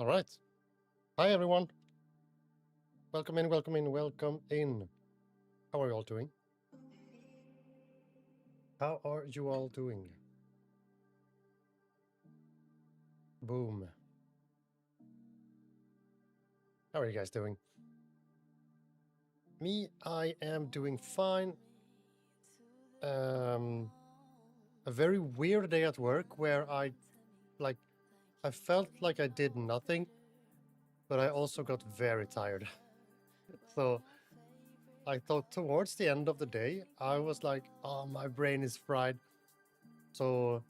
All right. Hi, everyone. Welcome in, welcome in, welcome in. How are you all doing? How are you all doing? Boom. How are you guys doing? Me, I am doing fine. A very weird day at work where I felt like I did nothing, but I also got very tired. So I thought towards the end of the day, I was like, oh, my brain is fried. So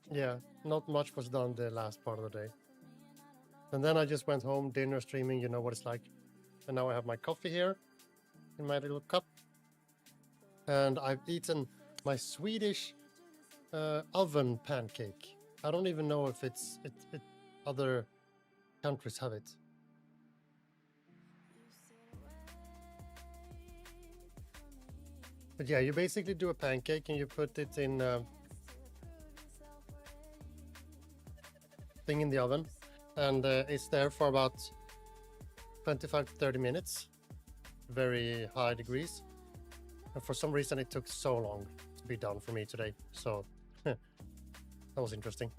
yeah, not much was done the last part of the day. And then I just went home, dinner, streaming, you know what it's like. And now I have my coffee here in my little cup. And I've eaten my Swedish oven pancake. I don't even know if other countries have it. But yeah, you basically do a pancake and you put it in thing in the oven, and it's there for about 25 to 30 minutes, very high degrees. And for some reason, it took so long to be done for me today. So that was interesting.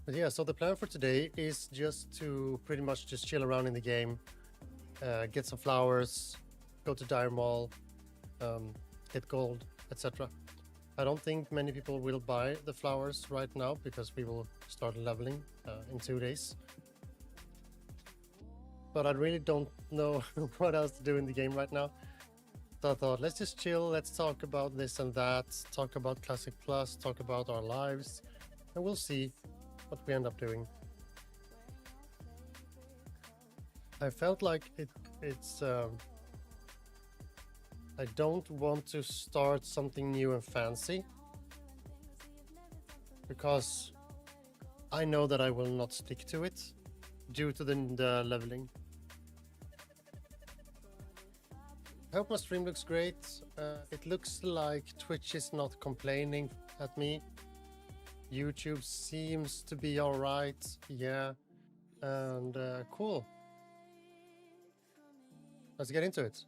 But yeah, so the plan for today is just to pretty much just chill around in the game, get some flowers, go to Dire Mall, get gold, etc. I don't think many people will buy the flowers right now because we will start leveling in 2 days. But I really don't know what else to do in the game right now. So I thought, let's just chill, let's talk about this and that, talk about Classic Plus, talk about our lives, and we'll see what we end up doing. I felt like it's I don't want to start something new and fancy because I know that I will not stick to it due to the leveling. I hope my stream looks great. It looks like Twitch is not complaining at me. YouTube seems to be all right. Yeah. And cool. Let's get into it.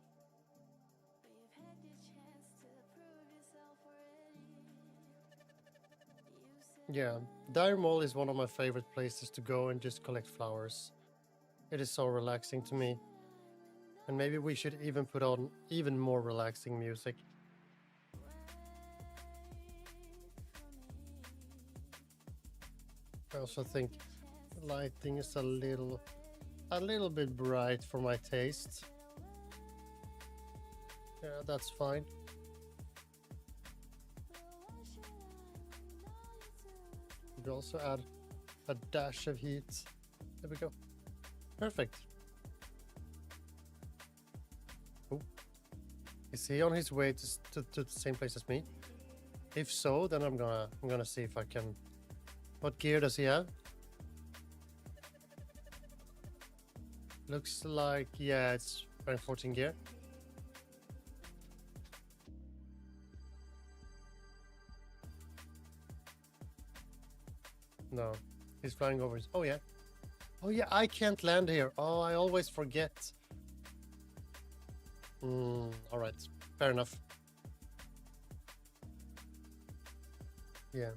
Yeah, Dire Mall is one of my favorite places to go and just collect flowers. It is so relaxing to me. And maybe we should even put on even more relaxing music. I also think the lighting is a little bit bright for my taste. Yeah, that's fine. We also add a dash of heat. There we go. Perfect. Oh. Is he on his way to the same place as me? If so, then I'm gonna see if I can. What gear does he have? Looks like, yeah, it's rank 14 gear. No, he's flying over his... Oh, yeah. Oh, yeah, I can't land here. Oh, I always forget. All right. Fair enough. Yeah.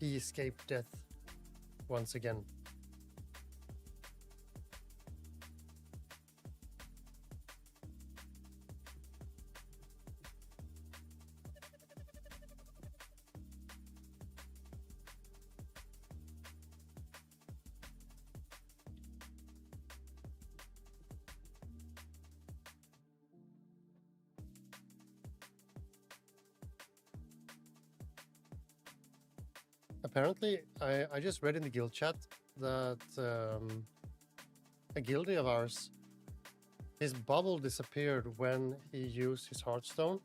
He escaped death once again. Apparently, I just read in the guild chat that a guildie of ours, his bubble disappeared when he used his Hearthstone,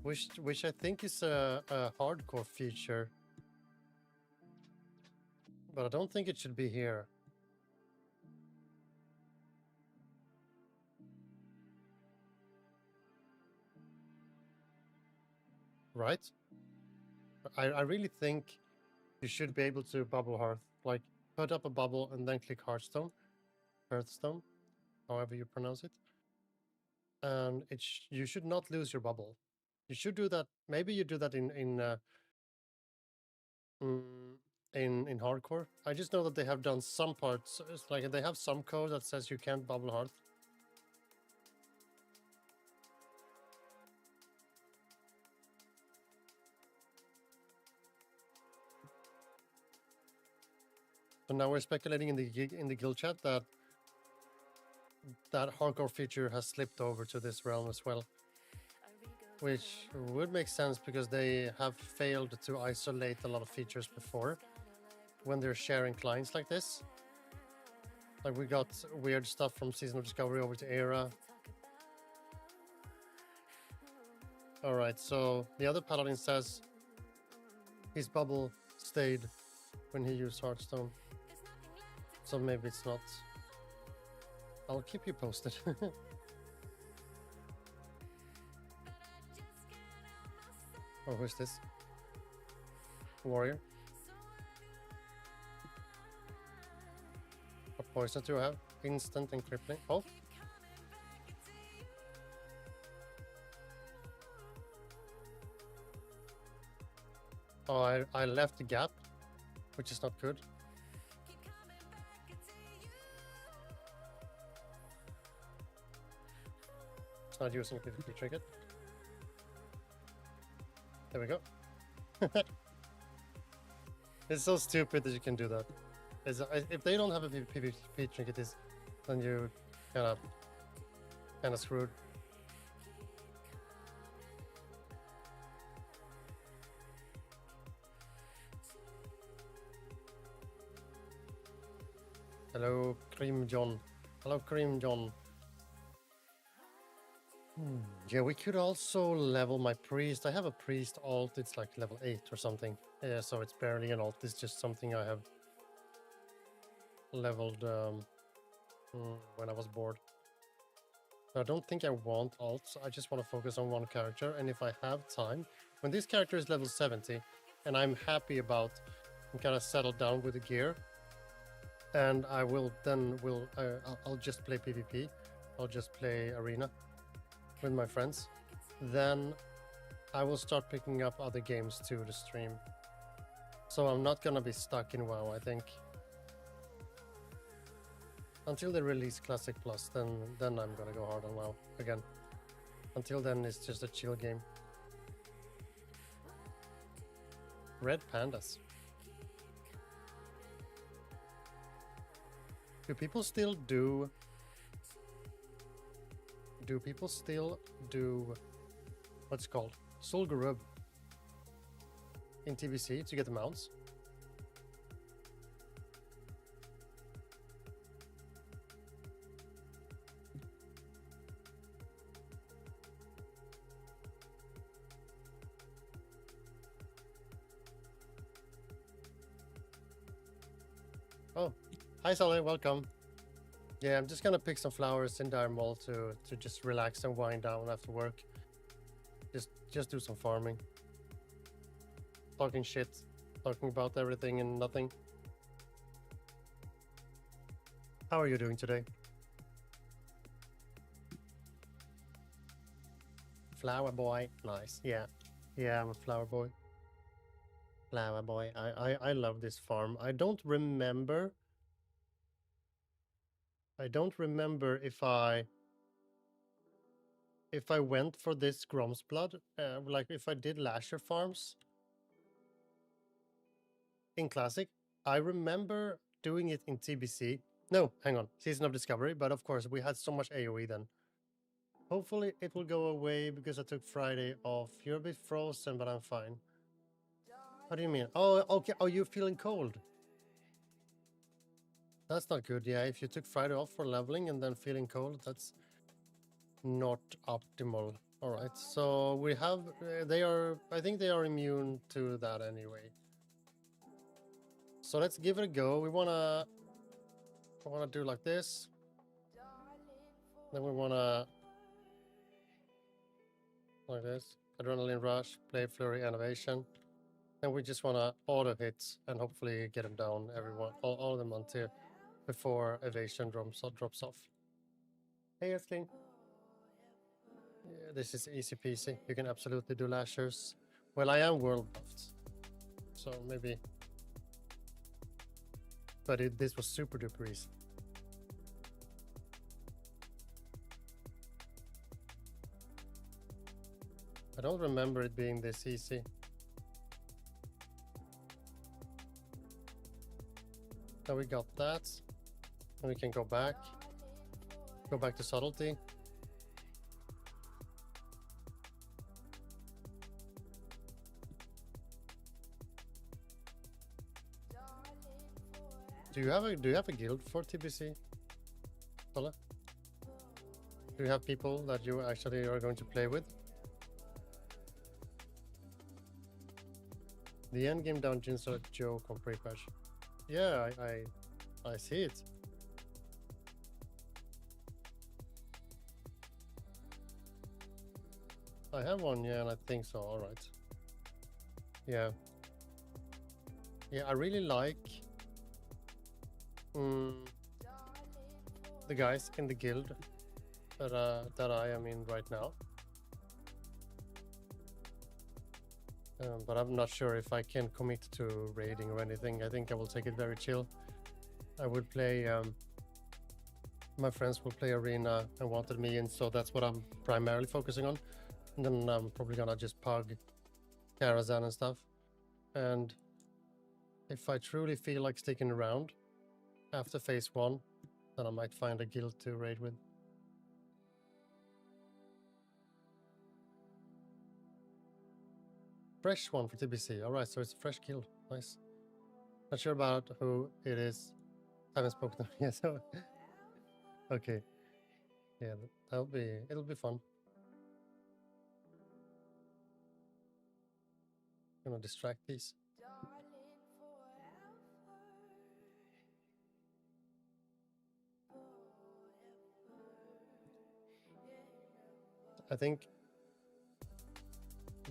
which I think is a hardcore feature. But I don't think it should be here. Right? I really think you should be able to bubble hearth. Like, put up a bubble and then click Hearthstone. Hearthstone, however you pronounce it. And you should not lose your bubble. You should do that. Maybe you do that in hardcore. I just know that they have done some parts. It's like they have some code that says you can't bubble hearth. So now we're speculating in the guild chat that that hardcore feature has slipped over to this realm as well, which would make sense because they have failed to isolate a lot of features before when they're sharing clients like this. Like, we got weird stuff from Season of Discovery over to Era. Alright, so the other paladin says his bubble stayed when he used Hearthstone. So maybe it's not. I'll keep you posted. Oh, who's this? Warrior. What poison do I have? Instant and crippling. Oh. Oh, I left the gap, which is not good. It's not using PvP trinket. There we go. It's so stupid that you can do that. If they don't have a PvP trinket, then you kind of screwed. Hello, Cream John. Hello, Cream John. Yeah, we could also level my priest. I have a priest alt. It's like level 8 or something. Yeah, so it's barely an alt. It's just something I have leveled when I was bored. I don't think I want alts. I just want to focus on one character. And if I have time, when this character is level 70, and I'm happy about, I'm kind of settled down with the gear, and I'll just play PvP. I'll just play Arena with my friends. Then I will start picking up other games too to stream. So I'm not gonna be stuck in WoW, I think. Until they release Classic Plus, then I'm gonna go hard on WoW again. Until then, it's just a chill game. Red pandas. Do people still do what's it called? Solgarub in TBC to get the mounts? Oh, hi Solly, welcome. Yeah, I'm just gonna pick some flowers in Dire Mall to just relax and wind down after work. Just do some farming. Talking shit. Talking about everything and nothing. How are you doing today? Flower boy. Nice. Yeah. Yeah, I'm a flower boy. Flower boy. I love this farm. I don't remember if I went for this Grom's Blood, like if I did Lasher farms in Classic. I remember doing it in TBC. No, hang on, Season of Discovery, but of course we had so much AoE then. Hopefully it will go away because I took Friday off. You're a bit frozen, but I'm fine. What do you mean? Oh, okay. Oh, you're feeling cold. That's not good. Yeah, if you took Friday off for leveling and then feeling cold, that's not optimal. All right, so we have, I think they are immune to that anyway. So let's give it a go. We wanna do like this. Then we wanna like this. Adrenaline Rush, Play Flurry, Animation. And we just want to auto hit and hopefully get them down, everyone, all of them until before evasion drops off. Hey, Earthling. Yeah, this is easy peasy. You can absolutely do lashers. Well, I am world buffed, so maybe. But this was super duper easy. I don't remember it being this easy. Now we got that. And we can go back. Go back to subtlety. Do you have a guild for TBC? Tolle? Do you have people that you actually are going to play with? The endgame dungeons are a joke on pre-patch. Yeah, I see it. I have one, yeah, and I think so. All right. Yeah. Yeah, I really like the guys in the guild that I am in right now. But I'm not sure if I can commit to raiding or anything. I think I will take it very chill. I would play, my friends will play arena and wanted me in, so that's what I'm primarily focusing on. And then I'm probably gonna just pug Karazhan and stuff. And if I truly feel like sticking around after phase 1, then I might find a guild to raid with. Fresh one for TBC. Alright, so it's a fresh guild. Nice. Not sure about who it is. I haven't spoken to them yet, so okay. Yeah, it'll be fun. I'm gonna distract these. I think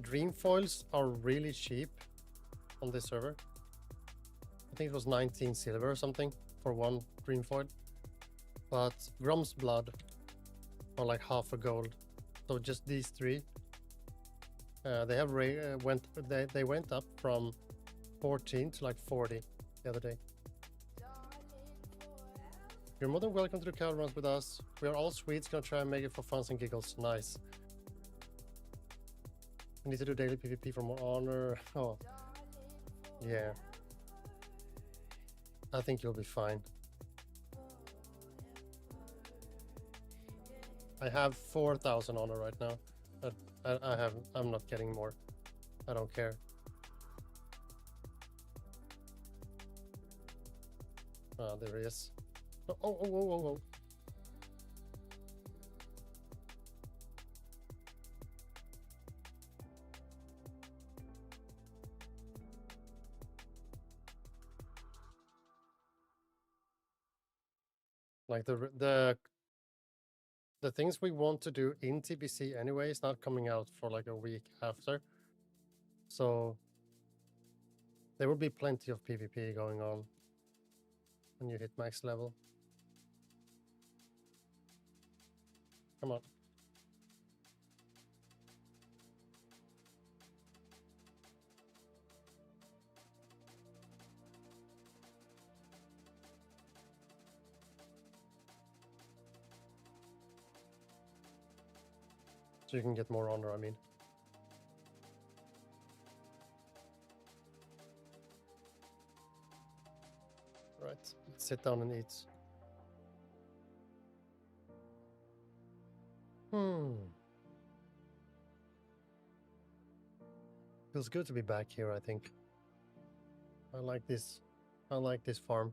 dream foils are really cheap on this server. I think it was 19 silver or something for one dream foil. But Grom's blood are like half a gold. So just these three. They have they went up from 14 to like 40 the other day. You're more than welcome to the crowd runs with us. We are all Swedes, gonna try and make it for funs and giggles. Nice. I need to do daily PvP for more honor. Oh, yeah. I think you'll be fine. I have 4,000 honor right now. I'm not getting more. I don't care. Ah, there he is. Oh. Like the things we want to do in TBC anyway is not coming out for like a week after. So there will be plenty of PvP going on when you hit max level. Come on. So you can get more honor, I mean. Right, let's sit down and eat. Feels good to be back here, I think. I like this farm.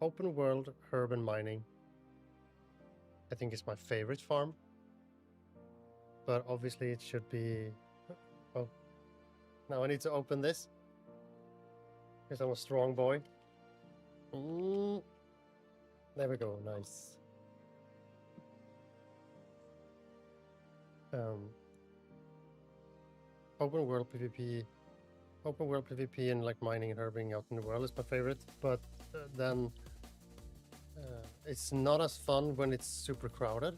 Open world urban mining. I think it's my favorite farm. But obviously it should be... Oh. Now I need to open this. Because I'm a strong boy. There we go, nice. Open world PvP and like mining and herbing out in the world is my favorite, but then it's not as fun when it's super crowded.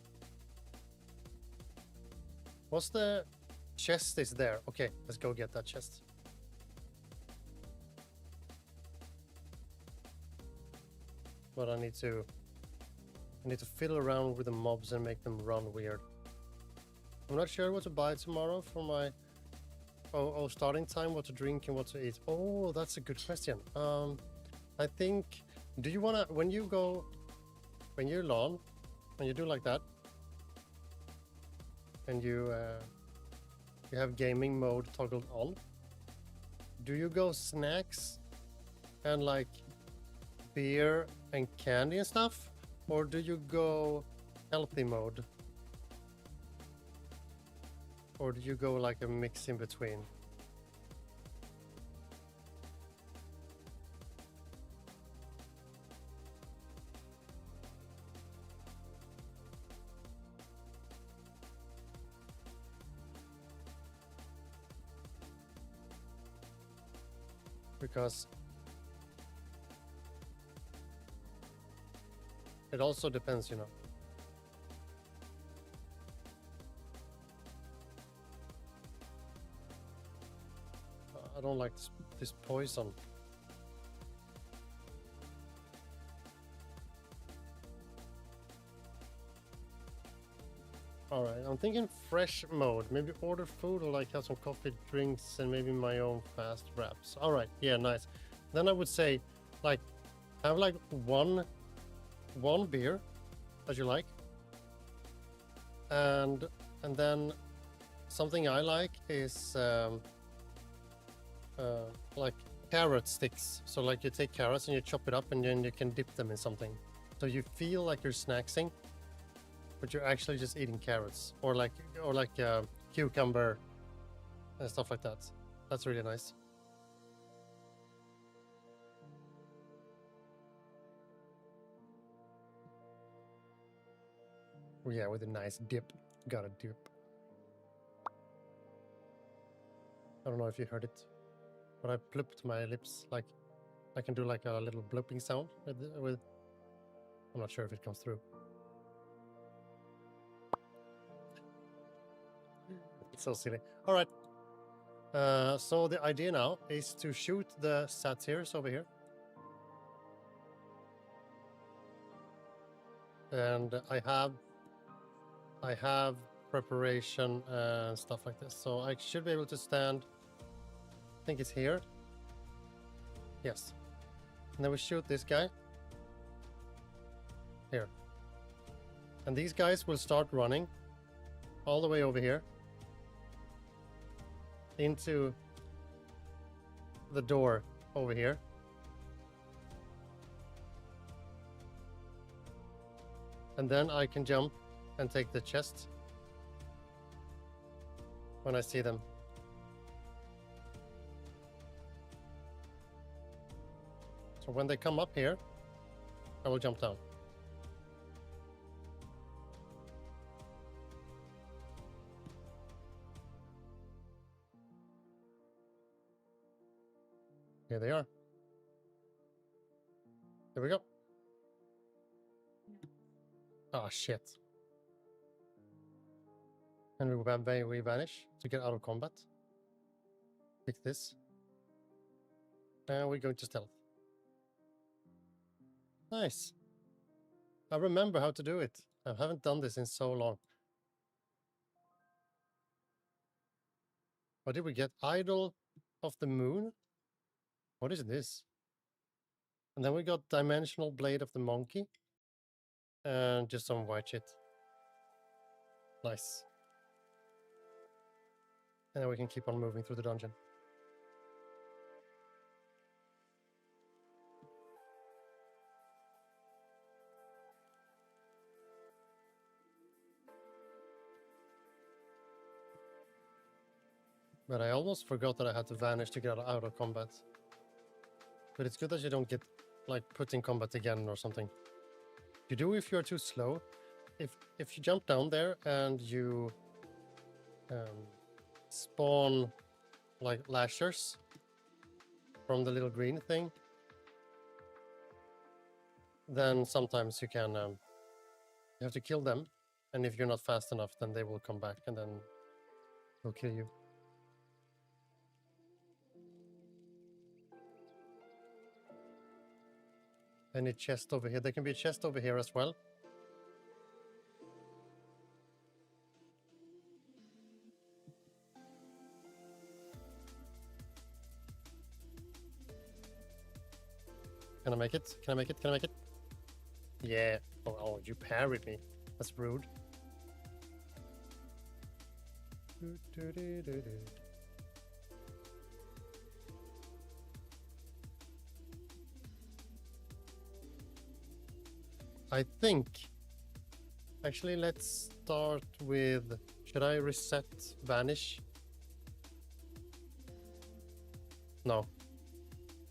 What's the chest is there? Okay, let's go get that chest. But I need to fiddle around with the mobs and make them run weird. I'm not sure what to buy tomorrow for my starting time, what to drink and what to eat. Oh, that's a good question. I think, do you wanna, when you LAN, when you do like that, and you have gaming mode toggled on, do you go snacks and like beer and candy and stuff, or do you go healthy mode? Or do you go like a mix in between? Because it also depends, you know. I don't like this poison. Alright, I'm thinking fresh mode. Maybe order food or like have some coffee, drinks, and maybe my own fast wraps. Alright, yeah, nice. Then I would say, like, have like one beer that you like. And then something I like is like carrot sticks. So like you take carrots and you chop it up and then you can dip them in something. So you feel like you're snacksing, but you're actually just eating carrots or like cucumber and stuff like that. That's really nice. Yeah, with a nice dip. Got a dip. I don't know if you heard it, but I blooped my lips. Like I can do like a little blooping sound with I'm not sure if it comes through. It's so silly. All right. So the idea now is to shoot the satyrs over here. And I have preparation and stuff like this. So I should be able to stand, I think it's here. Yes. And then we shoot this guy. Here. And these guys will start running all the way over here into the door over here. And then I can jump and take the chest when I see them. So when they come up here, I will jump down. Here they are. There we go. Ah, shit. And we vanish to get out of combat. Pick this. And we're going to stealth. Nice. I remember how to do it. I haven't done this in so long. What did we get? Idol of the Moon? What is this? And then we got Dimensional Blade of the Monkey. And just some white shit. Nice. And then we can keep on moving through the dungeon. But I almost forgot that I had to vanish to get out of combat. But it's good that you don't get, like, put in combat again or something. You do if you're too slow. If you jump down there and you spawn like lashers from the little green thing, then sometimes you can you have to kill them, and if you're not fast enough, then they will come back and then they'll kill you. Any chest over here? There can be a chest over here as well. Can I make it? Can I make it? Can I make it? Yeah. Oh, you parried me. That's rude. I think... Actually, let's start with... Should I reset Vanish? No.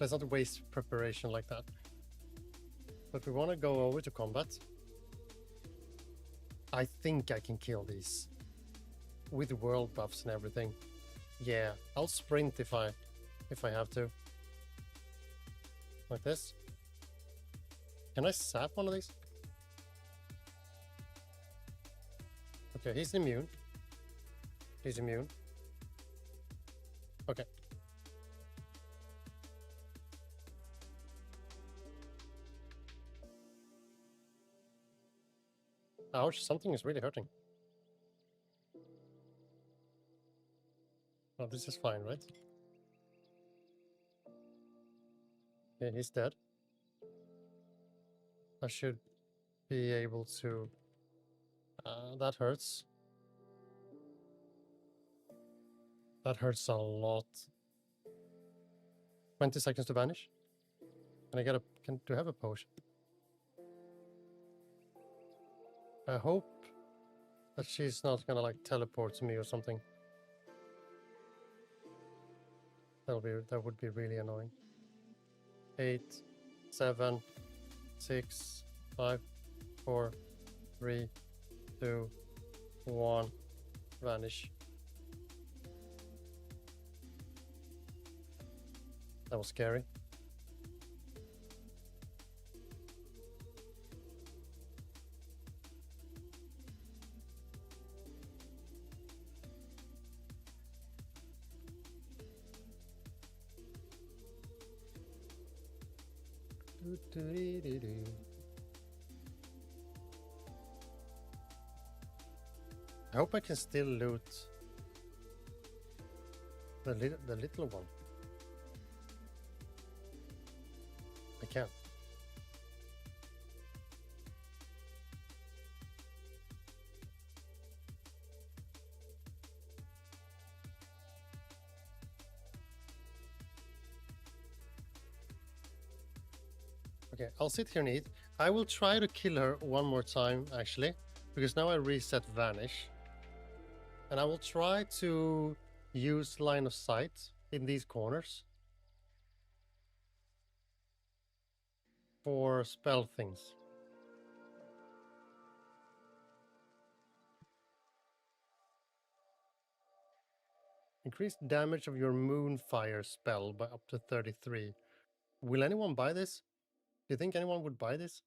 Let's not waste preparation like that. But we want to go over to combat. I think I can kill these. With world buffs and everything. Yeah, I'll sprint if I have to. Like this. Can I sap one of these? Okay, he's immune. He's immune. Okay. Ouch, something is really hurting. Oh, this is fine, right? Yeah, he's dead. I should be able to... that hurts. That hurts a lot. 20 seconds to vanish. Can I get a... do I have a potion? I hope that she's not gonna like teleport to me or something. That would be really annoying. 8, 7, 6, 5, 4, 3, 2, 1, vanish. That was scary. I hope I can still loot the little one. I can. Okay, I'll sit here and eat. I will try to kill her one more time, actually, because now I reset Vanish. And I will try to use line of sight in these corners for spell things. Increase damage of your Moonfire spell by up to 33. Will anyone buy this? Do you think anyone would buy this?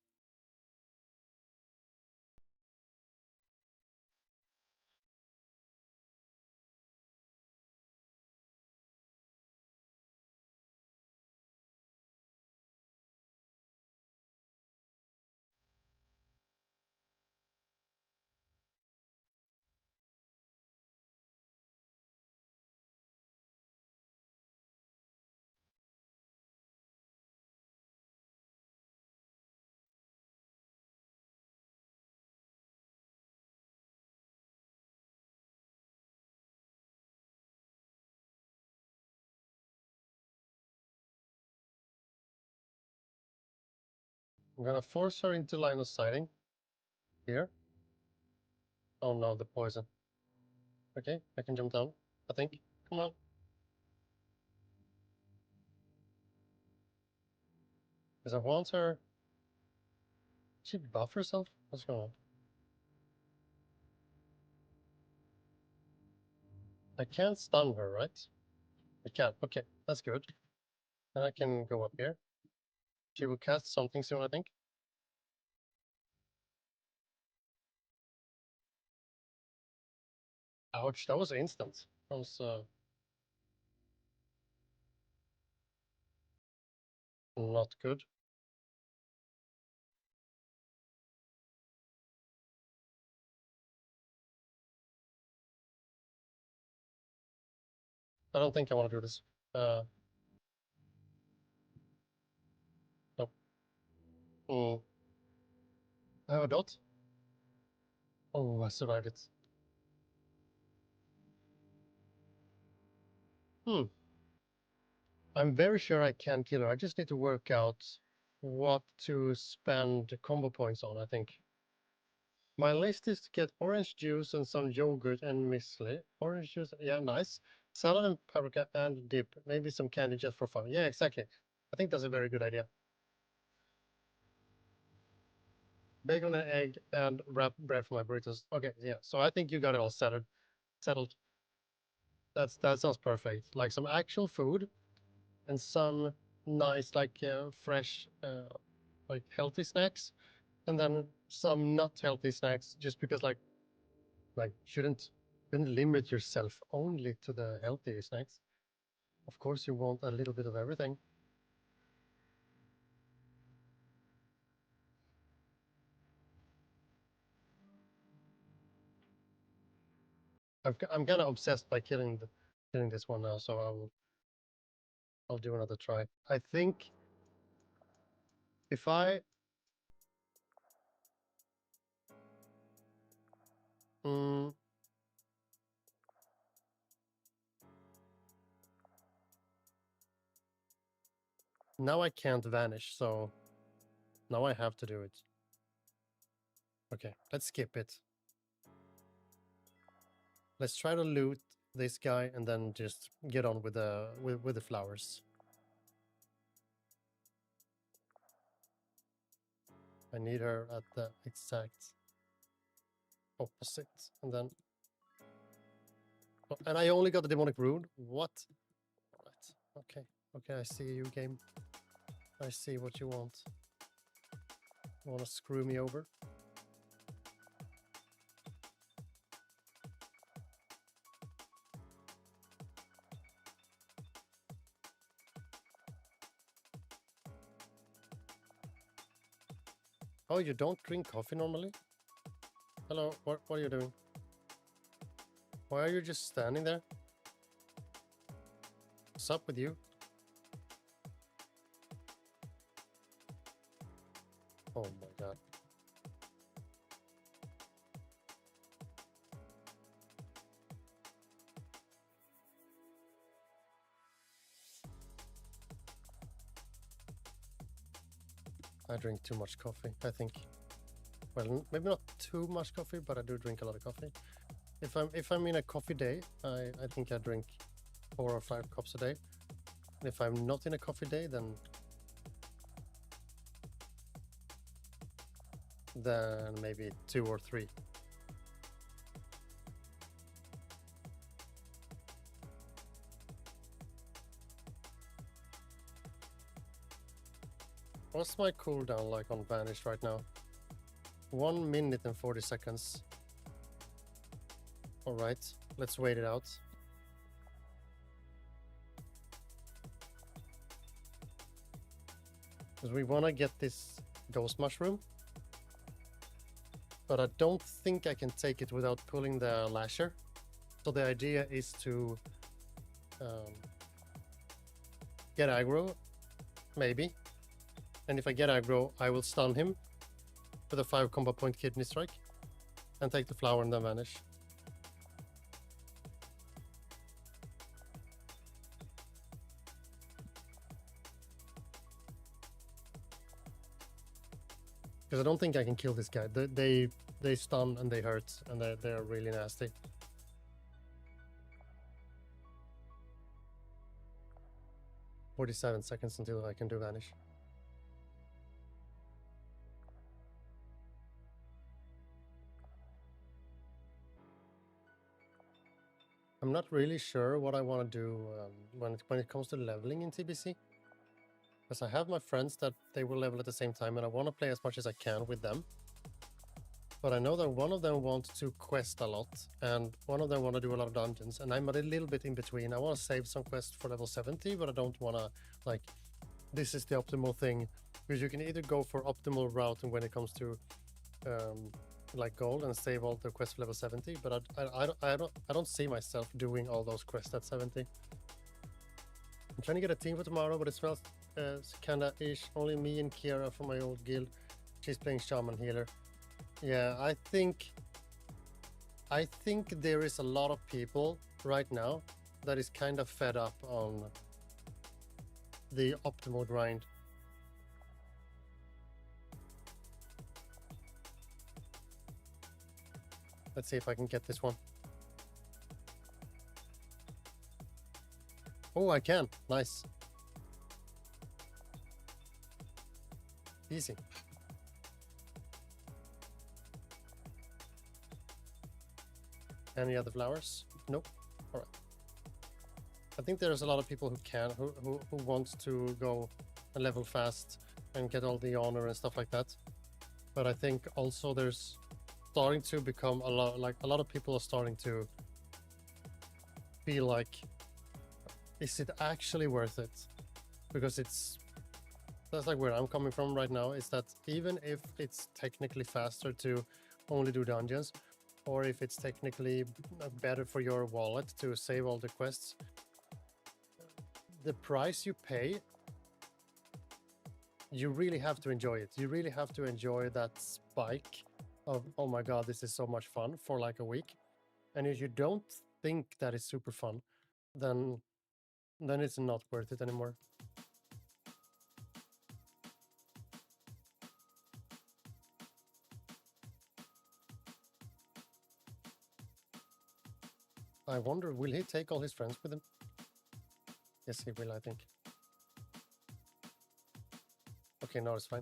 I'm gonna force her into line of sighting. Here. Oh no, the poison. Okay, I can jump down, I think. Come on. Because I want her... She buff herself? What's going on? I can't stun her, right? I can't. Okay, that's good. Then I can go up here. She will cast something soon, I think. Ouch, that was instant. That was not good. I don't think I want to do this. Nope. Mm. I have a dot. Oh, I survived it. Hmm. I'm very sure I can kill her. I just need to work out what to spend combo points on, I think. My list is to get orange juice and some yogurt and muesli. Orange juice, yeah, nice. Salad and paprika and dip. Maybe some candy just for fun. Yeah, exactly. I think that's a very good idea. Bacon and egg and wrap bread for my burritos. Okay, yeah. So I think you got it all settled. Settled. That sounds perfect. Like some actual food and some nice, like fresh, like healthy snacks, and then some not healthy snacks. Just because, like shouldn't limit yourself only to the healthy snacks. Of course, you want a little bit of everything. I'm kind of obsessed by killing this one now, so I'll do another try. I think if I mm, now I can't vanish, so now I have to do it. Okay, let's skip it. Let's try to loot this guy and then just get on with the flowers. I need her at the exact opposite, and then and I only got the demonic rune. What? Right. Okay. Okay. I see you, game. I see what you want. You want to screw me over? Oh, you don't drink coffee normally? Hello. What are you doing? Why are you just standing there? What's up with you? Oh my god. I drink too much coffee, I think. Well, maybe not too much coffee, but I do drink a lot of coffee. If I'm in a coffee day, I think I drink 4 or 5 cups a day. And if I'm not in a coffee day, then maybe 2 or 3. What's my cooldown like on Vanish right now? 1 minute and 40 seconds. Alright, let's wait it out. Because we want to get this ghost mushroom. But I don't think I can take it without pulling the lasher. So the idea is to get aggro, maybe. And if I get aggro, I will stun him with a 5 combo point kidney strike and take the flower and then vanish. Because I don't think I can kill this guy. They stun and they hurt and they're really nasty. "47 seconds until I can do vanish." I'm I'm not really sure what I want to do when it comes to leveling in TBC. Because I have my friends that they will level at the same time, and I want to play as much as I can with them. But I know that one of them wants to quest a lot, and one of them want to do a lot of dungeons, and I'm a little bit in between. I want to save some quests for level 70, but I don't want to, like, this is the optimal thing. Because you can either go for optimal route when it comes to like gold and save all the quests for level 70, but I don't see myself doing all those quests at 70. I'm trying to get a team for tomorrow, but it smells kinda ish. Only me and Kira from my old guild. She's playing shaman healer. Yeah, I think there is a lot of people right now that is kind of fed up on the optimal grind. Let's see if I can get this one. Oh, I can. Nice. Easy. Any other flowers? Nope. All right. I think there's a lot of people who wants to go a level fast and get all the honor and stuff like that. But I think also there's starting to become a lot of people are starting to feel like, is it actually worth it? Because that's like where I'm coming from right now, is that even if it's technically faster to only do dungeons, or if it's technically better for your wallet to save all the quests, the price you pay, you really have to enjoy it. You really have to enjoy that spike of, oh my god, this is so much fun, for like a week. And if you don't think that is super fun, then it's not worth it anymore. I wonder, will he take all his friends with him? Yes, he will, I think. Okay, no, it's fine.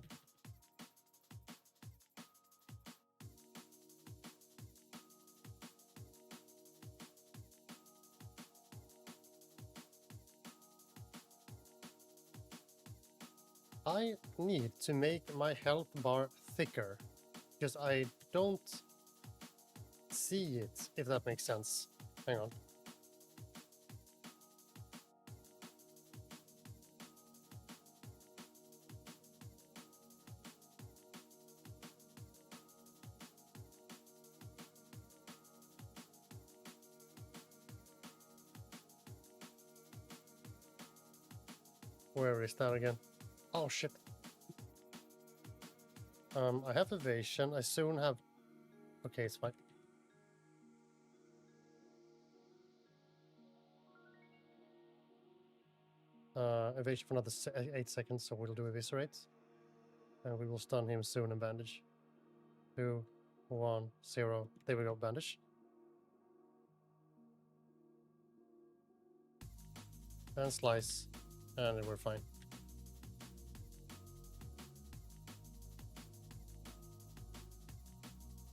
I need to make my health bar thicker, because I don't see it, if that makes sense. Hang on. Where is that again? Oh shit. I have evasion. I soon have... Okay, it's fine. Evasion for another 8 seconds, so we'll do eviscerate. And we will stun him soon and bandage. 2, 1, 0. There we go, bandage. And slice. And we're fine.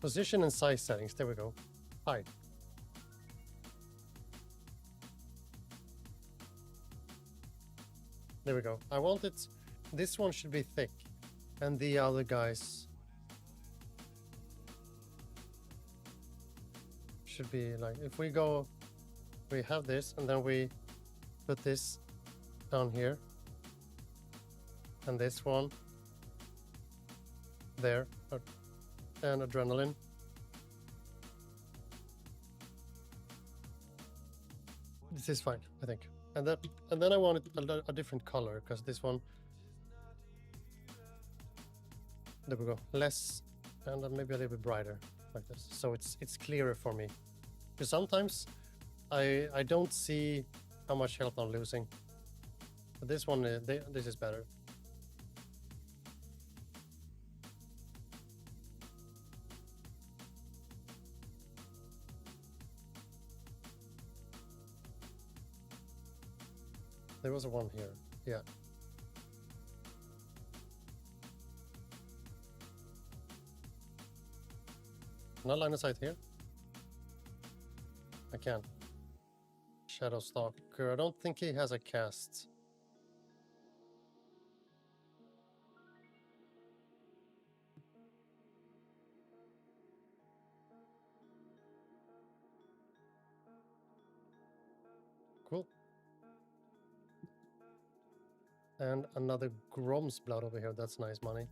Position and size settings. There we go. Hide. There we go. I want it... This one should be thick. And the other guys should be like... If we go... We have this, and then we put this down here. And this one there. And adrenaline. This is fine, I think. And then I want it a different color, because this one... There we go. Less, and then maybe a little bit brighter, like this. So it's clearer for me. Because sometimes I don't see how much health I'm losing. But this one, this is better. There was a one here, yeah. Can I line of sight here? I can. Shadow Stalker. I don't think he has a cast. Cool. And another Grom's Blood over here. That's nice money.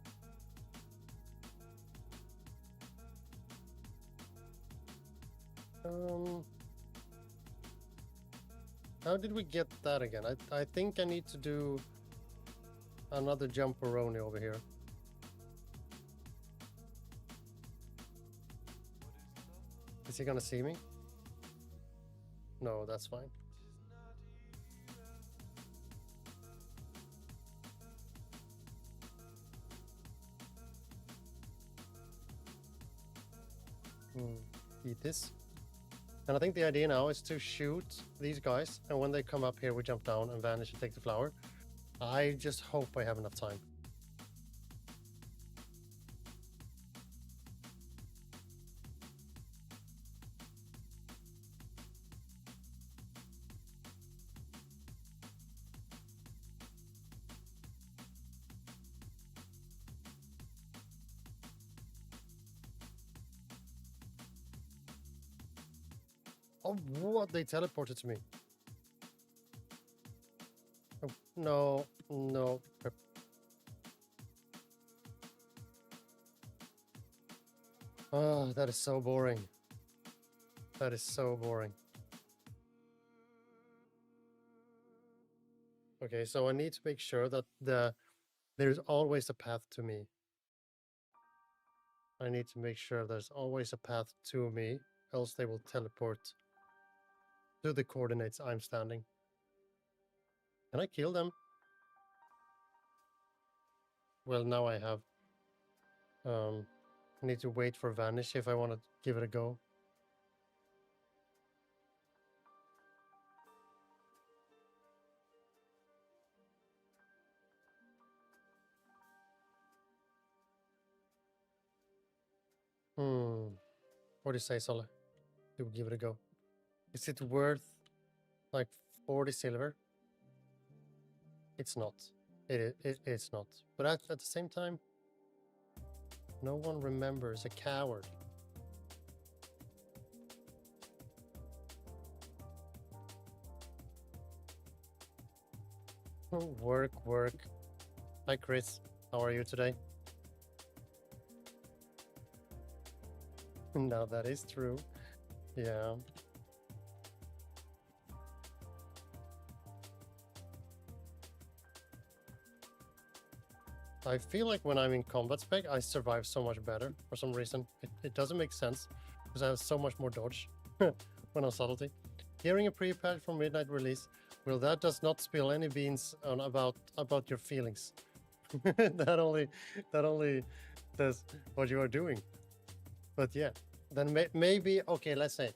How did we get that again? I think I need to do another Jumperoni over here. Is he gonna see me? No, that's fine. Eat this. And I think the idea now is to shoot these guys, and when they come up here, we jump down and vanish and take the flower. I just hope I have enough time. Oh, what? They teleported to me. Oh, no, no. Oh, that is so boring. That is so boring. Okay, so I need to make sure that there's always a path to me. I need to make sure there's always a path to me, else they will teleport to the coordinates I'm standing. Can I kill them? Well, now I have. I need to wait for Vanish if I want to give it a go. What do you say, Sola? Do we give it a go? Is it worth like 40 silver? It's not. It's not. But at the same time, no one remembers a coward. Work. Hi, Chris. How are you today? No, that is true. Yeah. I feel like when I'm in combat spec, I survive so much better for some reason. It doesn't make sense because I have so much more dodge when I'm subtlety. Hearing a pre-patch from midnight release, well, that does not spill any beans on about your feelings. that only says what you are doing. But yeah, then maybe okay. Let's say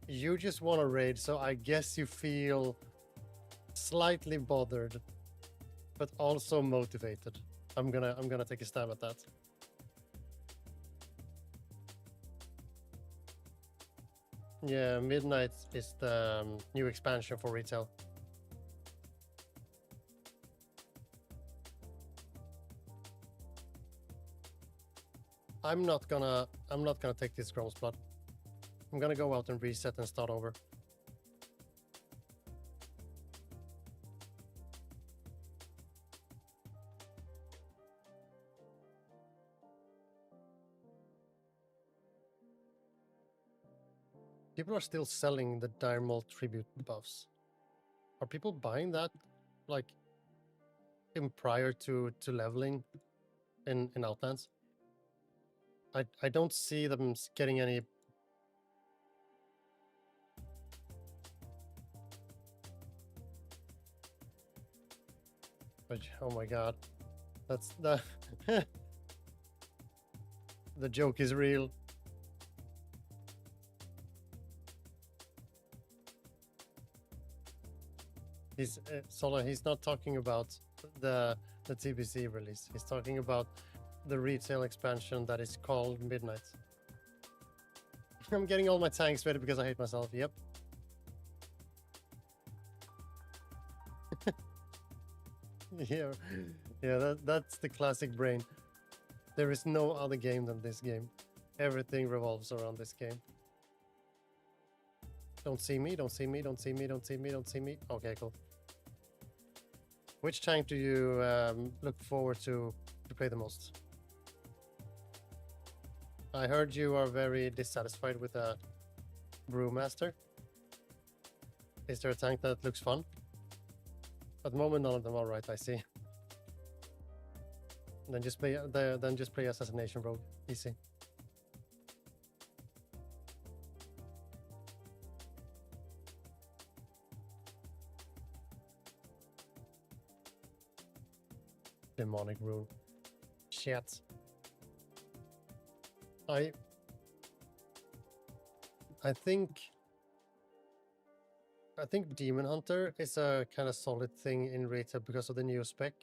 you just want to raid, so I guess you feel slightly bothered, but also motivated. I'm gonna take a stab at that. Yeah, Midnight is the new expansion for retail. I'm not gonna take this Grom's Blood. I'm gonna go out and reset and start over. People are still selling the Dire Maul tribute buffs. Are people buying that, like, in prior to leveling in Outlands? I don't see them getting any. But, oh my god, that's the the joke is real. He's Sola. He's not talking about the TBC release. He's talking about the retail expansion that is called Midnight. I'm getting all my tanks ready because I hate myself. Yep. Yeah, yeah, that's the classic brain. There is no other game than this game. Everything revolves around this game. Don't see me, don't see me, don't see me, don't see me, don't see me. Okay, cool. Which tank do you look forward to play the most? I heard you are very dissatisfied with the Brewmaster. Is there a tank that looks fun? At the moment, none of them are right, I see. Then just play Assassination Rogue. Easy. Demonic rune. Shit. I think Demon Hunter is a kind of solid thing in retail because of the new spec.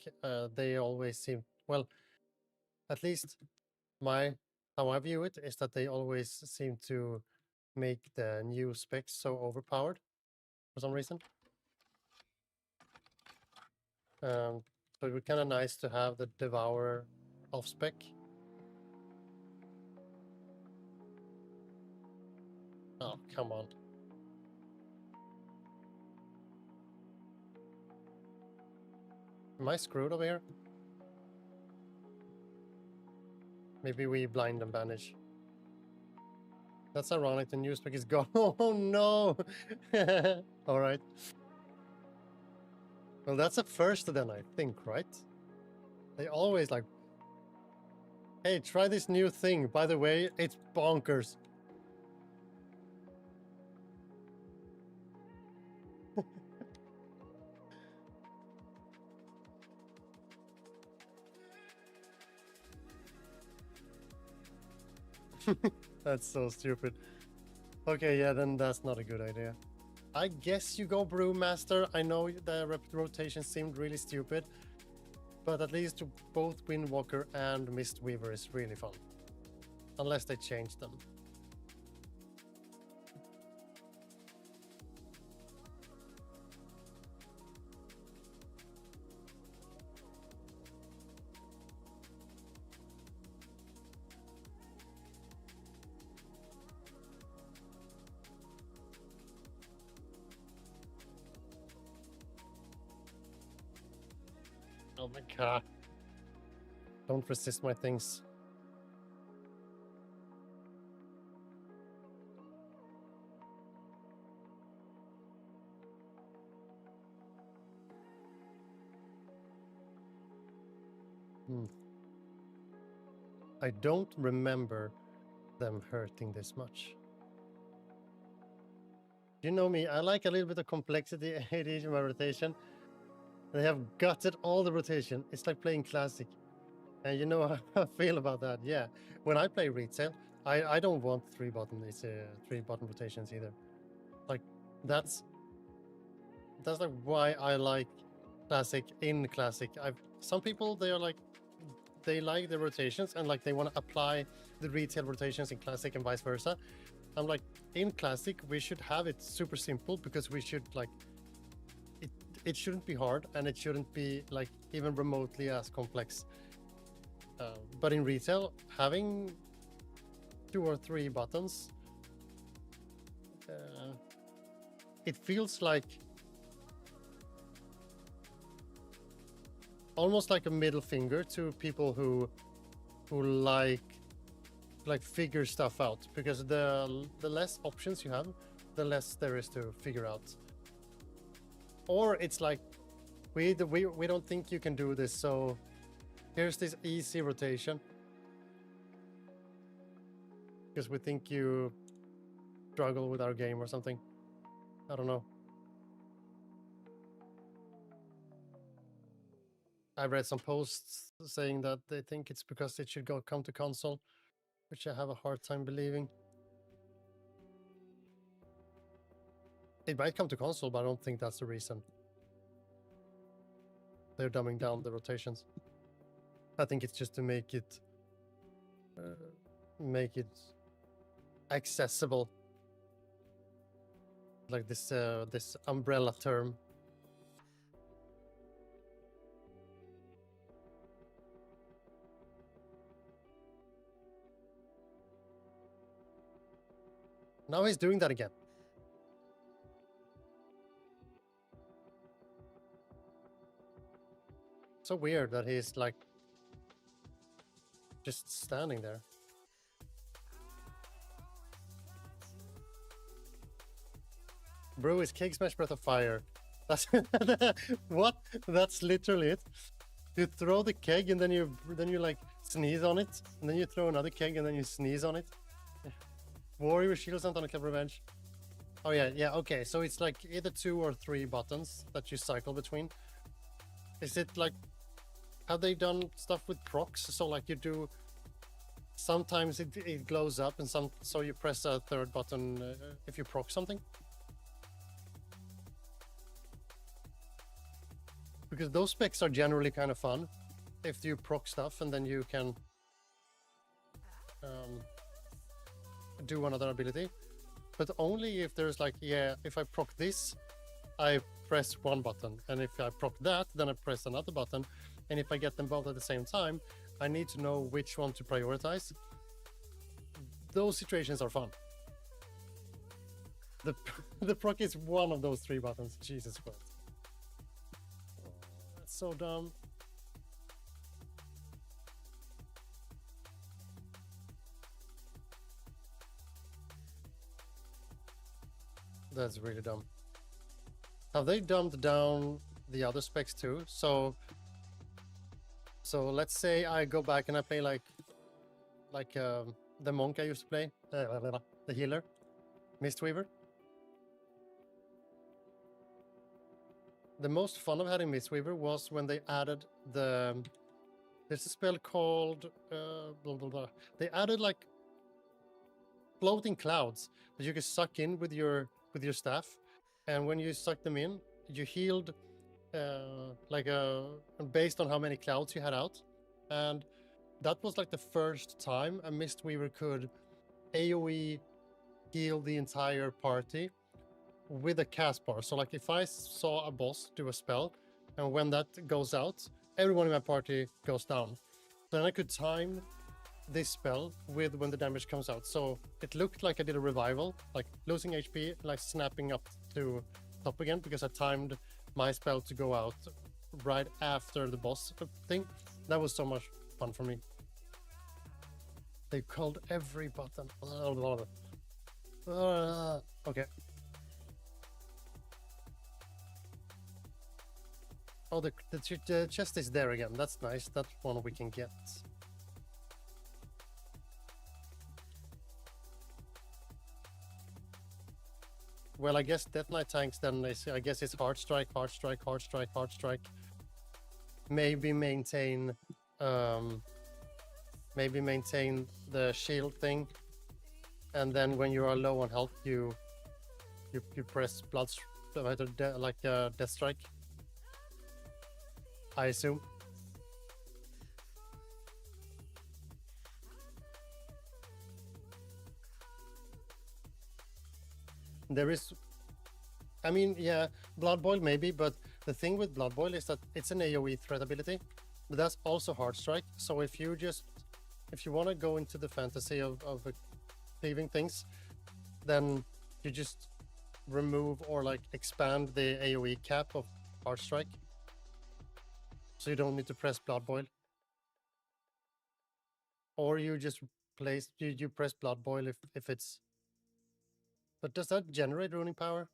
They always seem, well, at least how I view it is that they always seem to make the new specs so overpowered for some reason. So it would be kind of nice to have the Devourer off spec. Oh, come on. Am I screwed over here? Maybe we blind and banish. That's ironic, the new spec is gone. Oh no! Alright. Well, that's a first then, I think, right? They always like, hey, try this new thing. By the way, it's bonkers. That's so stupid. Okay, yeah, then that's not a good idea. I guess you go Brewmaster. I know the rotation seemed really stupid, but at least both Windwalker and Mistweaver is really fun. Unless they change them. Oh my god. Don't resist my things. I don't remember them hurting this much. You know me, I like a little bit of complexity in my rotation. They have gutted all the rotation. It's like playing Classic. And you know how I feel about that. Yeah. When I play retail, I don't want three button rotations either. Like that's like why I like Classic in Classic. Some people they like the rotations and like they want to apply the retail rotations in Classic and vice versa. I'm like, in Classic we should have it super simple because we should like it shouldn't be hard and it shouldn't be like even remotely as complex. But in retail, having 2 or 3 buttons, it feels like almost like a middle finger to people who like figure stuff out, because the less options you have, the less there is to figure out. Or it's like we don't think you can do this, so here's this easy rotation because we think you struggle with our game or something. I don't know. I read some posts saying that they think it's because it should come to console, which I have a hard time believing. It might come to console, but I don't think that's the reason. They're dumbing down the rotations. I think it's just to make it accessible, like this umbrella term. Now he's doing that again. So weird that he's like just standing there. Brew is Cake Smash Breath of Fire. That's what? That's literally it. You throw the keg and then you like sneeze on it, and then you throw another keg and then you sneeze on it. Warrior Shield Sent on a Club Revenge. Oh yeah, okay. So it's like either 2 or 3 buttons that you cycle between. Is it like, have they done stuff with procs? So like you do, sometimes it glows up and so you press a 3rd button if you proc something? Because those specs are generally kind of fun if you proc stuff and then you can do another ability, but only if there's like, yeah, if I proc this, I press 1 button, and if I proc that, then I press another button, and if I get them both at the same time, I need to know which one to prioritize. Those situations are fun. The proc is one of those 3 buttons. Jesus Christ. That's so dumb. That's really dumb. Have they dumbed down the other specs too? So let's say I go back and I play like the monk I used to play, the healer, Mistweaver. The most fun I've had in Mistweaver was when they added there's a spell called blah blah blah. They added like floating clouds that you can suck in with your staff, and when you suck them in, you healed based on how many clouds you had out, and that was like the first time a Mistweaver could AoE heal the entire party with a cast bar. So like if I saw a boss do a spell, and when that goes out, everyone in my party goes down. Then I could time this spell with when the damage comes out. So it looked like I did a revival, like losing HP, like snapping up to top again, because I timed my spell to go out right after the boss thing. That was so much fun for me. They called every button. Okay. Oh, the chest is there again. That's nice. That's one we can get. Well, I guess Death Knight tanks then is, I guess it's hard strike, hard strike, hard strike, hard strike. Maybe maintain the shield thing, and then when you are low on health, you press death strike. I assume. There is, I mean, yeah, Blood Boil maybe, but the thing with Blood Boil is that it's an AoE threat ability, but that's also hard strike. So if you want to go into the fantasy of cleaving things, then you just remove or like expand the AoE cap of hard strike, so you don't need to press Blood Boil, or you just you press Blood Boil if it's. But does that generate runing power?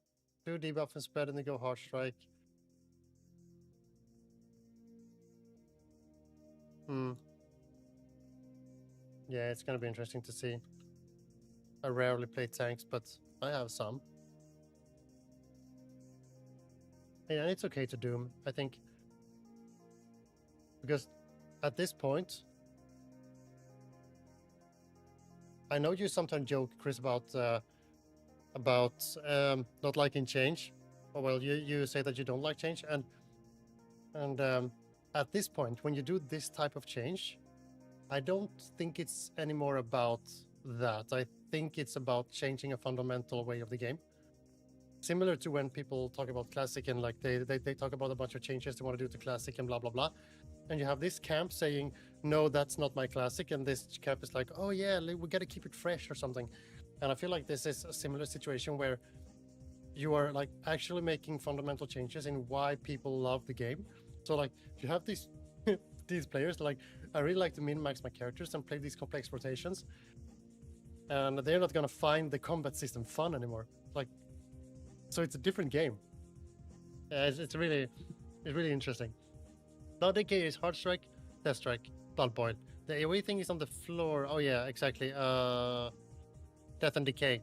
2 debuff and spread and then go hard strike. Yeah, it's gonna be interesting to see. I rarely play tanks, but I have some. Yeah, it's okay to doom, I think. Because at this point, I know you sometimes joke, Chris, about not liking change. Well, you say that you don't like change, and at this point, when you do this type of change, I don't think it's anymore about that. I think it's about changing a fundamental way of the game. Similar to when people talk about classic and like they talk about a bunch of changes they want to do to classic and blah blah blah, and you have this camp saying, no, that's not my classic, and this camp is like, oh yeah, we got to keep it fresh or something. And I feel like this is a similar situation where you are like actually making fundamental changes in why people love the game. So like you have these these players like, I really like to min-max my characters and play these complex rotations, and they're not gonna find the combat system fun anymore. Like, so it's a different game. It's really interesting. Now the key is hard strike, death strike, blood boil. The AoE thing is on the floor. Oh yeah, exactly. Death and decay.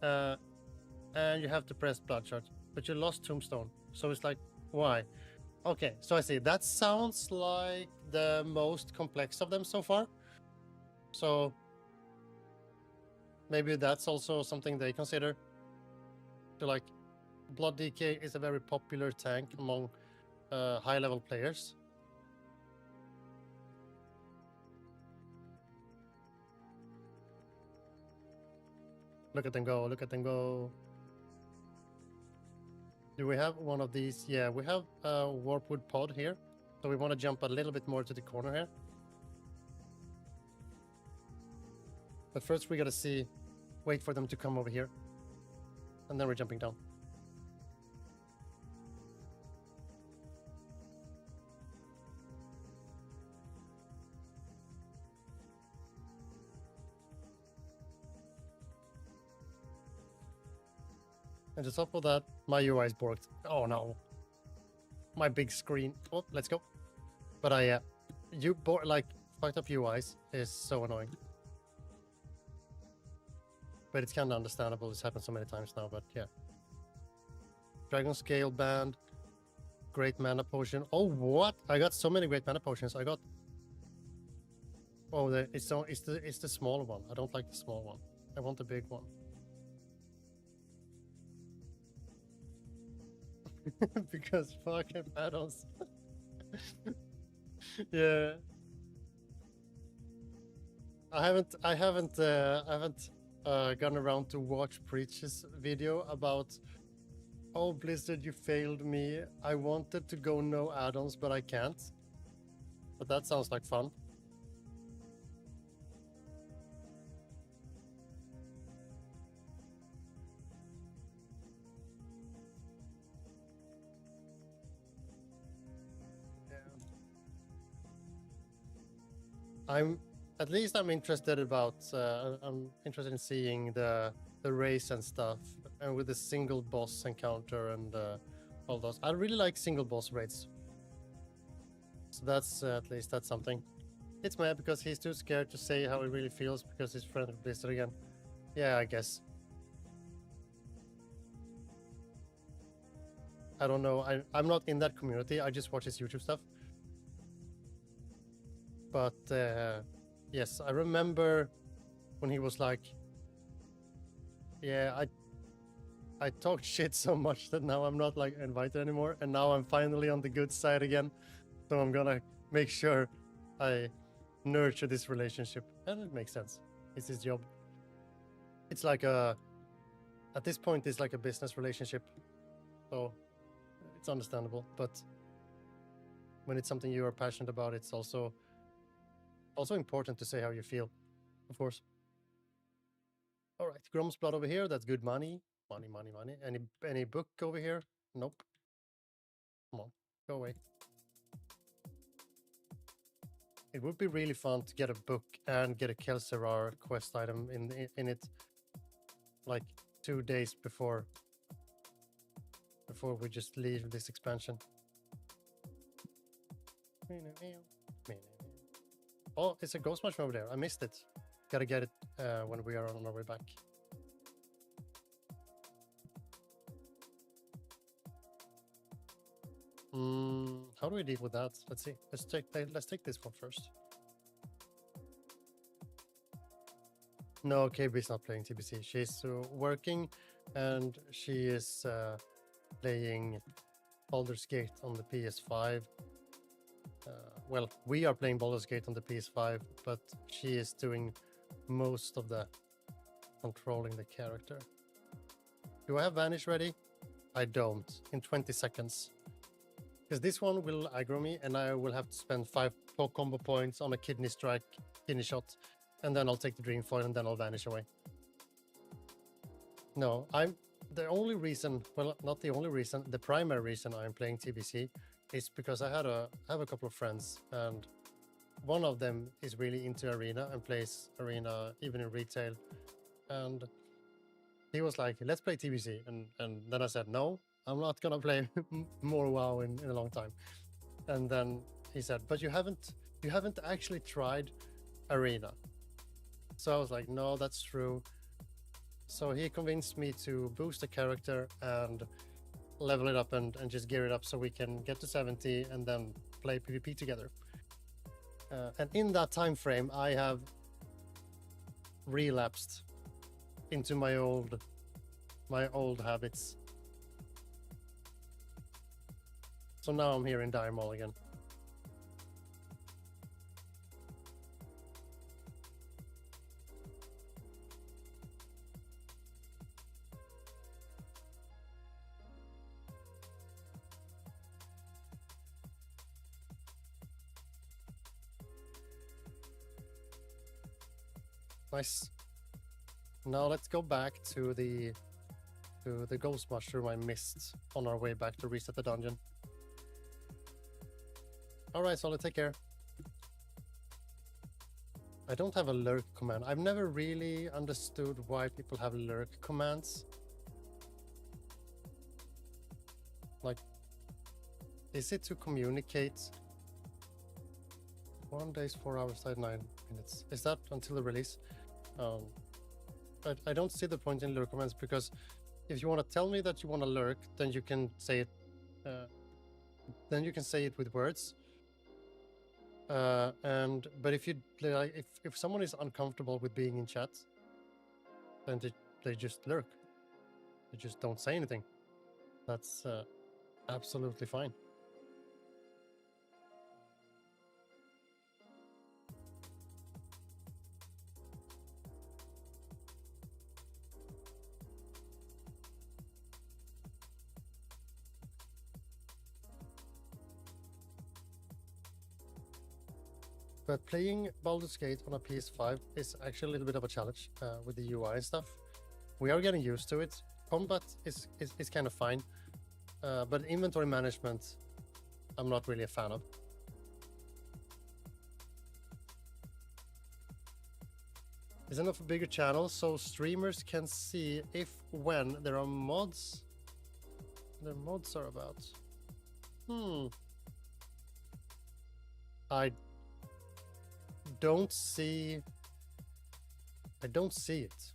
And you have to press bloodshot, but you lost tombstone. So it's like, why? Okay, so I see. That sounds like the most complex of them so far. So maybe that's also something they consider. To like, blood decay is a very popular tank among high-level players. Look at them go! Look at them go! Do we have one of these? Yeah, we have a warpwood pod here. So we want to jump a little bit more to the corner here. But first we gotta see, wait for them to come over here. And then we're jumping down. And on top of that, my UI is borked. Oh no. My big screen. Oh, let's go. But like, fucked up UIs is so annoying. But it's kind of understandable. It's happened so many times now, but yeah. Dragon Scale Band. Great Mana Potion. Oh, what? I got so many Great Mana Potions. I got... Oh, it's the small one. I don't like the small one. I want the big one. Because fucking battles. Yeah. I haven't gone around to watch Preach's video about, oh Blizzard, you failed me. I wanted to go no add-ons, but I can't. But that sounds like fun. I'm interested about I'm interested in seeing the race and stuff, and with the single boss encounter and all those. I really like single boss raids, so that's at least that's something. It's mad because he's too scared to say how he really feels because he's friend with Blizzard again. Yeah, I guess. I don't know. I'm not in that community. I just watch his YouTube stuff. But yes, I remember when he was like, yeah, I talked shit so much that now I'm not like invited anymore, and now I'm finally on the good side again. So I'm gonna make sure I nurture this relationship, and it makes sense. It's his job. It's like at this point, it's like a business relationship, so it's understandable. But when it's something you are passionate about, it's also important to say how you feel, of course. All right, Grom's Blood over here. That's good money. Money. Any book over here? Nope. Come on, go away. It would be really fun to get a book and get a Kelserar quest item in it, like 2 days before we just leave this expansion. Oh, it's a ghost mushroom over there. I missed it. Gotta get it when we are on our way back. How do we deal with that? Let's see. Let's take this one first. No, KB's not playing TBC. She's working, and she is playing Baldur's Gate on the PS5. Well, we are playing Baldur's Gate on the PS5, but she is doing most of the controlling the character. Do I have Vanish ready? I don't. In 20 seconds. Because this one will aggro me, and I will have to spend 5 combo points on a kidney strike, kidney shot, and then I'll take the Dream Foil, and then I'll vanish away. No, I'm the only reason, well, not the only reason, the primary reason I'm playing TBC is because I have a couple of friends, and one of them is really into Arena and plays Arena even in retail. And he was like, let's play TBC. And then I said, no, I'm not going to play more WoW in a long time. And then he said, but you haven't actually tried Arena. So I was like, no, that's true. So he convinced me to boost the character and level it up and just gear it up so we can get to 70 and then play PvP together. And in that time frame, I have relapsed into my old habits. So now I'm here in Dire Maul again. Nice. Now let's go back to the ghost mushroom I missed on our way back to reset the dungeon. Alright, Solid, take care. I don't have a lurk command. I've never really understood why people have lurk commands. Like, is it to communicate 1 day, 4 hours, 9 minutes? Is that until the release? I don't see the point in lurk commands, because if you want to tell me that you want to lurk, then you can say it. Then you can say it with words. But if you like, if someone is uncomfortable with being in chat, then they just lurk. They just don't say anything. That's absolutely fine. But playing Baldur's Gate on a PS5 is actually a little bit of a challenge with the UI and stuff. We are getting used to it. Combat is kind of fine, but inventory management, I'm not really a fan of. Is enough a bigger channel so streamers can see when there are mods. Their mods are about. I don't see it.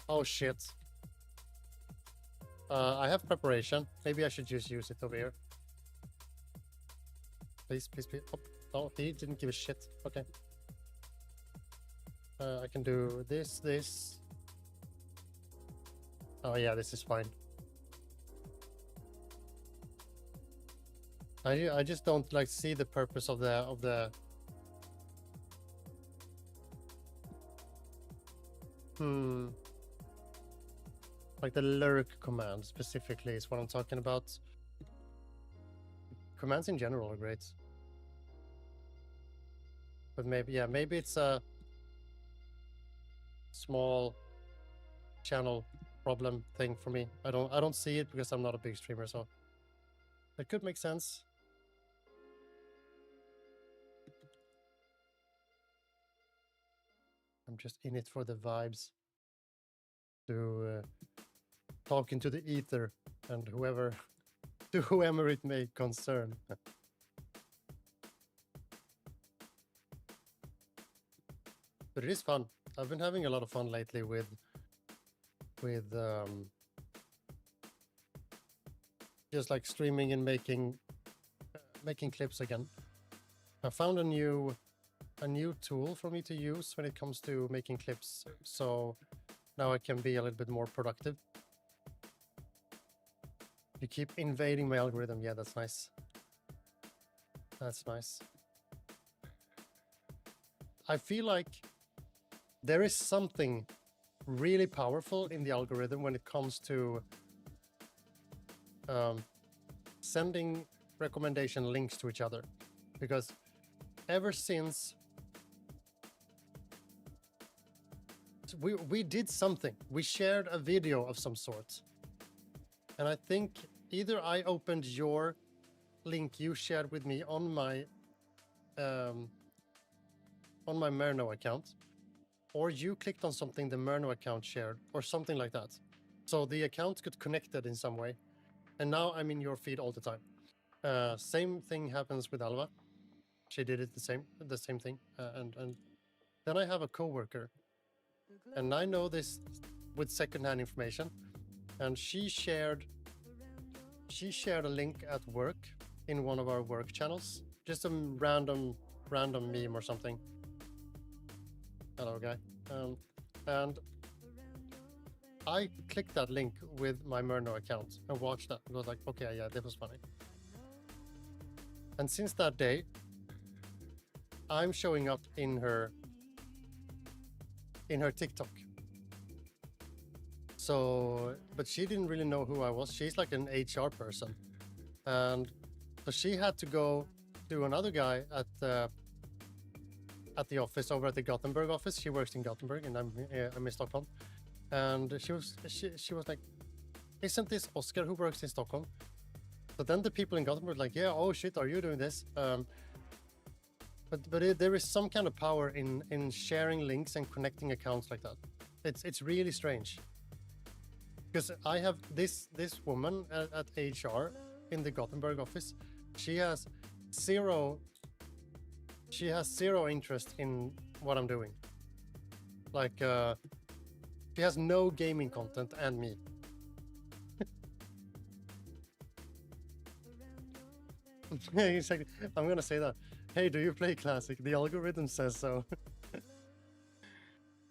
Oh shit. I have preparation. Maybe I should just use it over here. Please. Oh, he didn't give a shit. Okay. I can do this. Oh yeah, this is fine. I just don't like see the purpose of the like the lurk command specifically is what I'm talking about. Commands in general are great, but maybe it's a small channel problem thing for me. I don't see it because I'm not a big streamer, so that could make sense. I'm just in it for the vibes, to talk into the ether and to whoever it may concern. But it is fun. I've been having a lot of fun lately with just like streaming and making clips again. I found a new tool for me to use when it comes to making clips, so now I can be a little bit more productive. You keep invading my algorithm. Yeah, that's nice. That's nice. I feel like there is something really powerful in the algorithm when it comes to sending recommendation links to each other, because ever since we did something. We shared a video of some sort. And I think either I opened your link you shared with me on my Merno account, or you clicked on something the Merno account shared, or something like that. So the accounts got connected in some way, and now I'm in your feed all the time. Same thing happens with Alva. She did it the same thing, and then I have a coworker, and I know this with secondhand information, and she shared a link at work in one of our work channels, just a random meme or something. Hello, guy. And I clicked that link with my Merno account and watched that. It was like, okay, yeah, that was funny. And since that day, I'm showing up in her TikTok. So, but she didn't really know who I was. She's like an HR person, and so she had to go to another guy at the office over at the Gothenburg office. She works in Gothenburg, and I'm in Stockholm. And she was like, "Isn't this Oscar who works in Stockholm?" But then the people in Gothenburg were like, "Yeah, oh shit, are you doing this?" But there is some kind of power in sharing links and connecting accounts like that. It's really strange. Because I have this woman at HR in the Gothenburg office. She has zero interest in what I'm doing. Like, she has no gaming content and me. Exactly. I'm gonna say that. Hey, do you play Classic? The algorithm says so.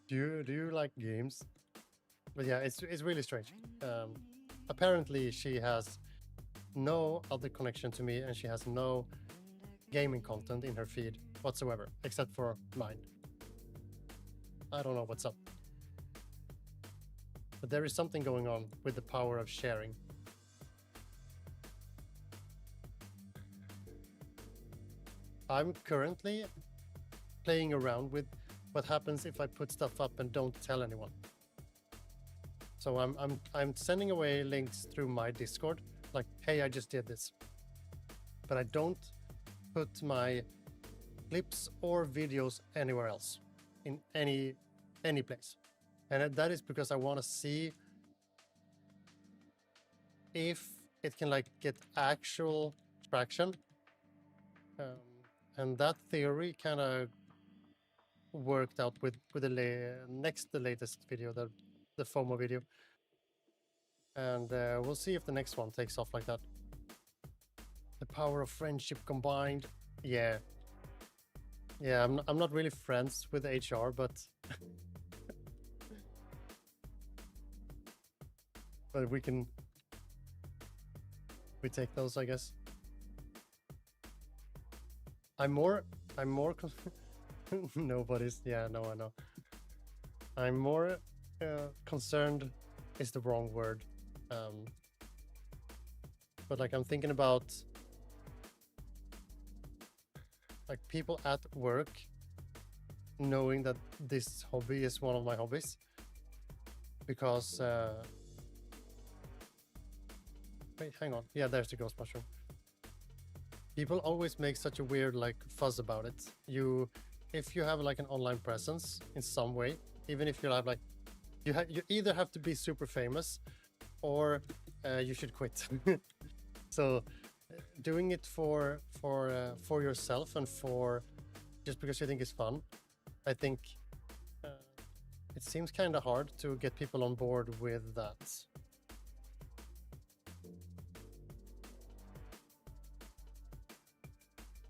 Do you like games? But yeah, it's really strange. Apparently, she has no other connection to me, and she has no gaming content in her feed whatsoever, except for mine. I don't know what's up. But there is something going on with the power of sharing. I'm currently playing around with what happens if I put stuff up and don't tell anyone. So I'm sending away links through my Discord, like, hey, I just did this. But I don't put my clips or videos anywhere else, in any place. And that is because I want to see if it can like get actual traction. And that theory kind of worked out with the latest video, the FOMO video. And we'll see if the next one takes off like that. The power of friendship combined. Yeah. Yeah, I'm not really friends with HR, but but we take those, I guess. I'm more nobody's. Yeah, no, I know. I'm more concerned is the wrong word. But like I'm thinking about like people at work knowing that this hobby is one of my hobbies, because wait, hang on. Yeah, there's the ghost mushroom. People always make such a weird like fuss about it. If you have like an online presence in some way, even if you have like you either have to be super famous or you should quit. So doing it for yourself and for just because you think it's fun, I think it seems kind of hard to get people on board with that.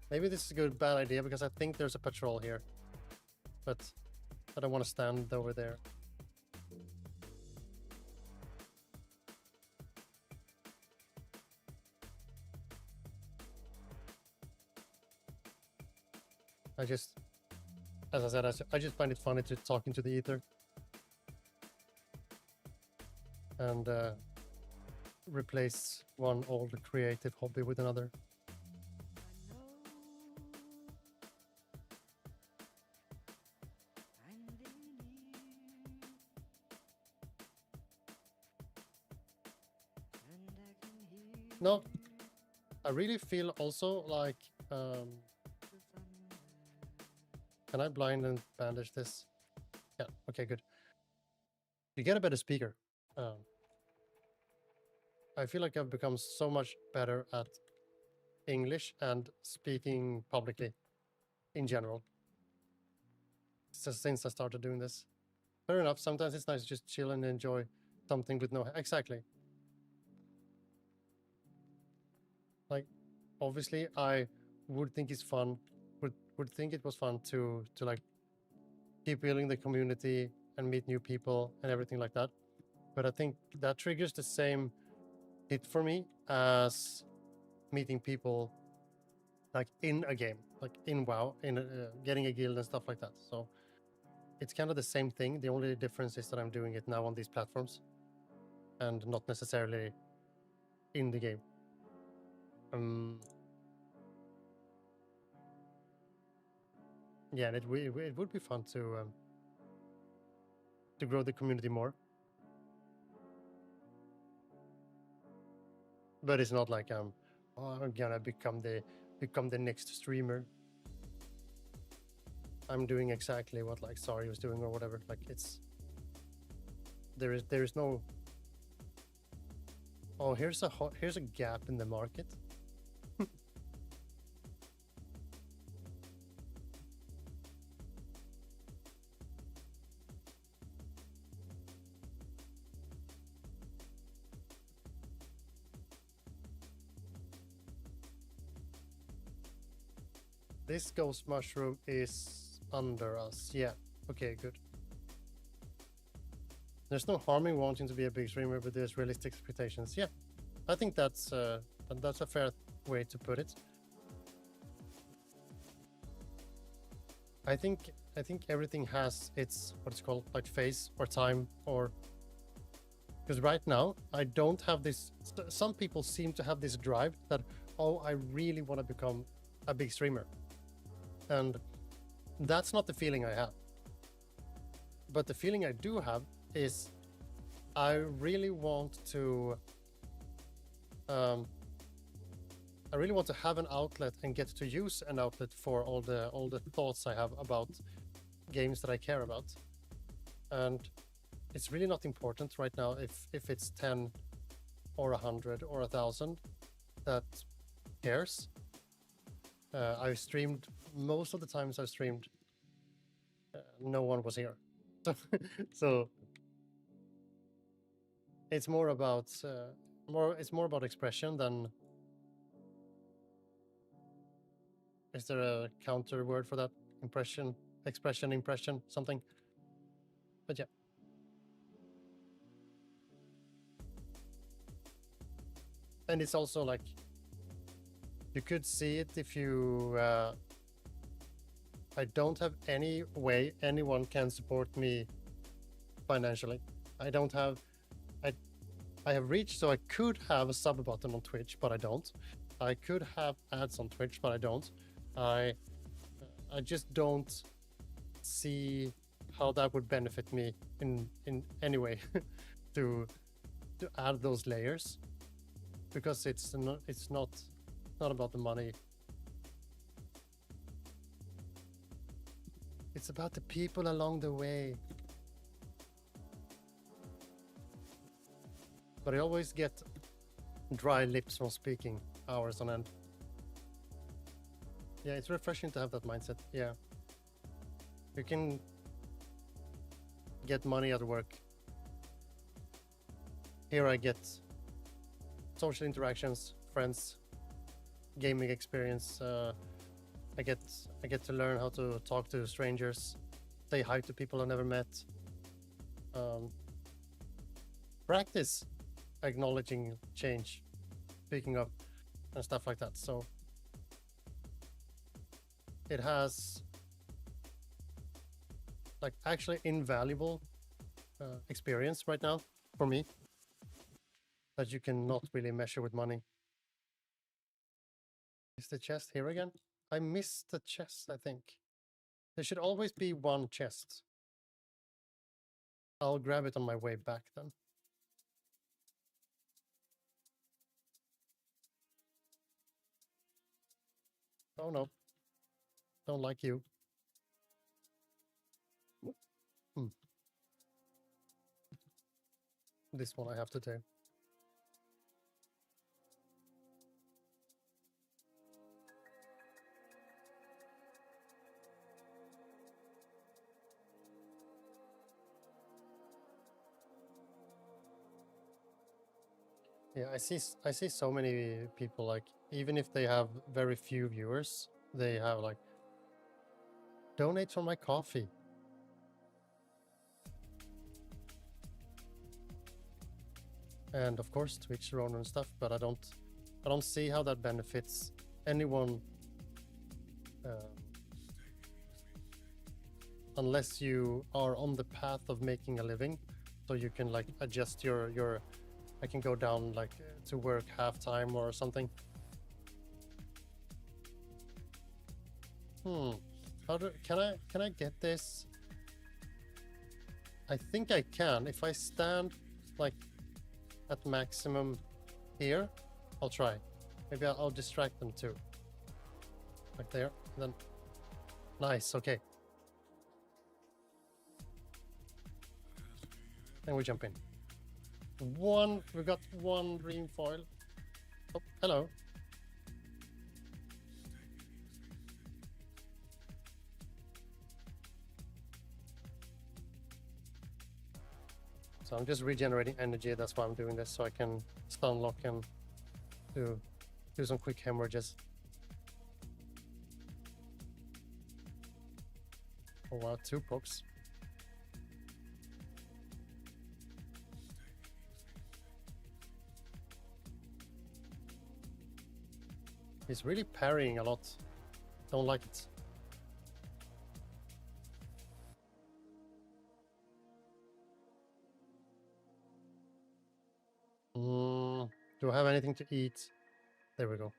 Maybe this is a good bad idea because I think there's a patrol here, but I don't want to stand over there. As I said, I just find it funny to talk into the ether and replace one old creative hobby with another. No, I really feel also like, can I blind and bandage this? Yeah, okay, good. You get a better speaker. I feel like I've become so much better at English and speaking publicly in general. Since I started doing this. Fair enough, sometimes it's nice to just chill and enjoy something with no... Exactly. Like, obviously, I would think it's fun, would think it was fun to like keep building the community and meet new people and everything like that. But I think that triggers the same hit for me as meeting people like in a game, like in WoW, in getting a guild and stuff like that. So it's kind of the same thing. The only difference is that I'm doing it now on these platforms and not necessarily in the game. Yeah, and it would be fun to grow the community more. But it's not like I'm gonna become the next streamer. I'm doing exactly what like Sari was doing or whatever. Like it's there is no... Oh, here's a gap in the market. This ghost mushroom is under us. Yeah. Okay, good. There's no harm in wanting to be a big streamer, but there's realistic expectations. Yeah, I think that's a fair way to put it. I think everything has its what's called like phase or time, or because right now I don't have this. Some people seem to have this drive that, oh, I really want to become a big streamer, and that's not the feeling I have. But the feeling I do have is I really want to have an outlet and get to use an outlet for all the thoughts I have about games that I care about. And it's really not important right now if it's 10 or 100 or 1,000 that cares. I've streamed, most of the times I've streamed, no one was here. So it's more about expression than... Is there a counter word for that? Impression, expression, impression, something. But yeah. And it's also like, you could see it if you... I don't have any way anyone can support me financially. I don't have... I have reached, so I could have a sub button on Twitch, but I don't. I could have ads on Twitch, but I don't. I just don't see how that would benefit me in any way to add those layers, because it's not about the money. It's about the people along the way. But I always get dry lips from speaking hours on end. Yeah, it's refreshing to have that mindset. Yeah. You can get money at work. Here I get social interactions, friends, gaming experience. I get to learn how to talk to strangers, say hi to people I never met. Practice acknowledging change, speaking up, and stuff like that. So it has like actually invaluable experience right now for me that you cannot really measure with money. Is the chest here again? I missed the chest, I think. There should always be one chest. I'll grab it on my way back then. Oh no. Don't like you. This one I have to do. Yeah, I see so many people, like, even if they have very few viewers, they have like, donate for my coffee. And of course Twitch Roner and stuff, but I don't see how that benefits anyone unless you are on the path of making a living, so you can like adjust your I can go down like to work half time or something. Can I get this? I think I can if I stand like at maximum here. I'll try. Maybe I'll distract them too. Like there, and then nice. Okay. And we jump in. We got one dream foil. Oh, hello. So I'm just regenerating energy. That's why I'm doing this, so I can stun lock and do some quick hemorrhages. Oh wow, 2 pokes. He's really parrying a lot. Don't like it. Do I have anything to eat? There we go.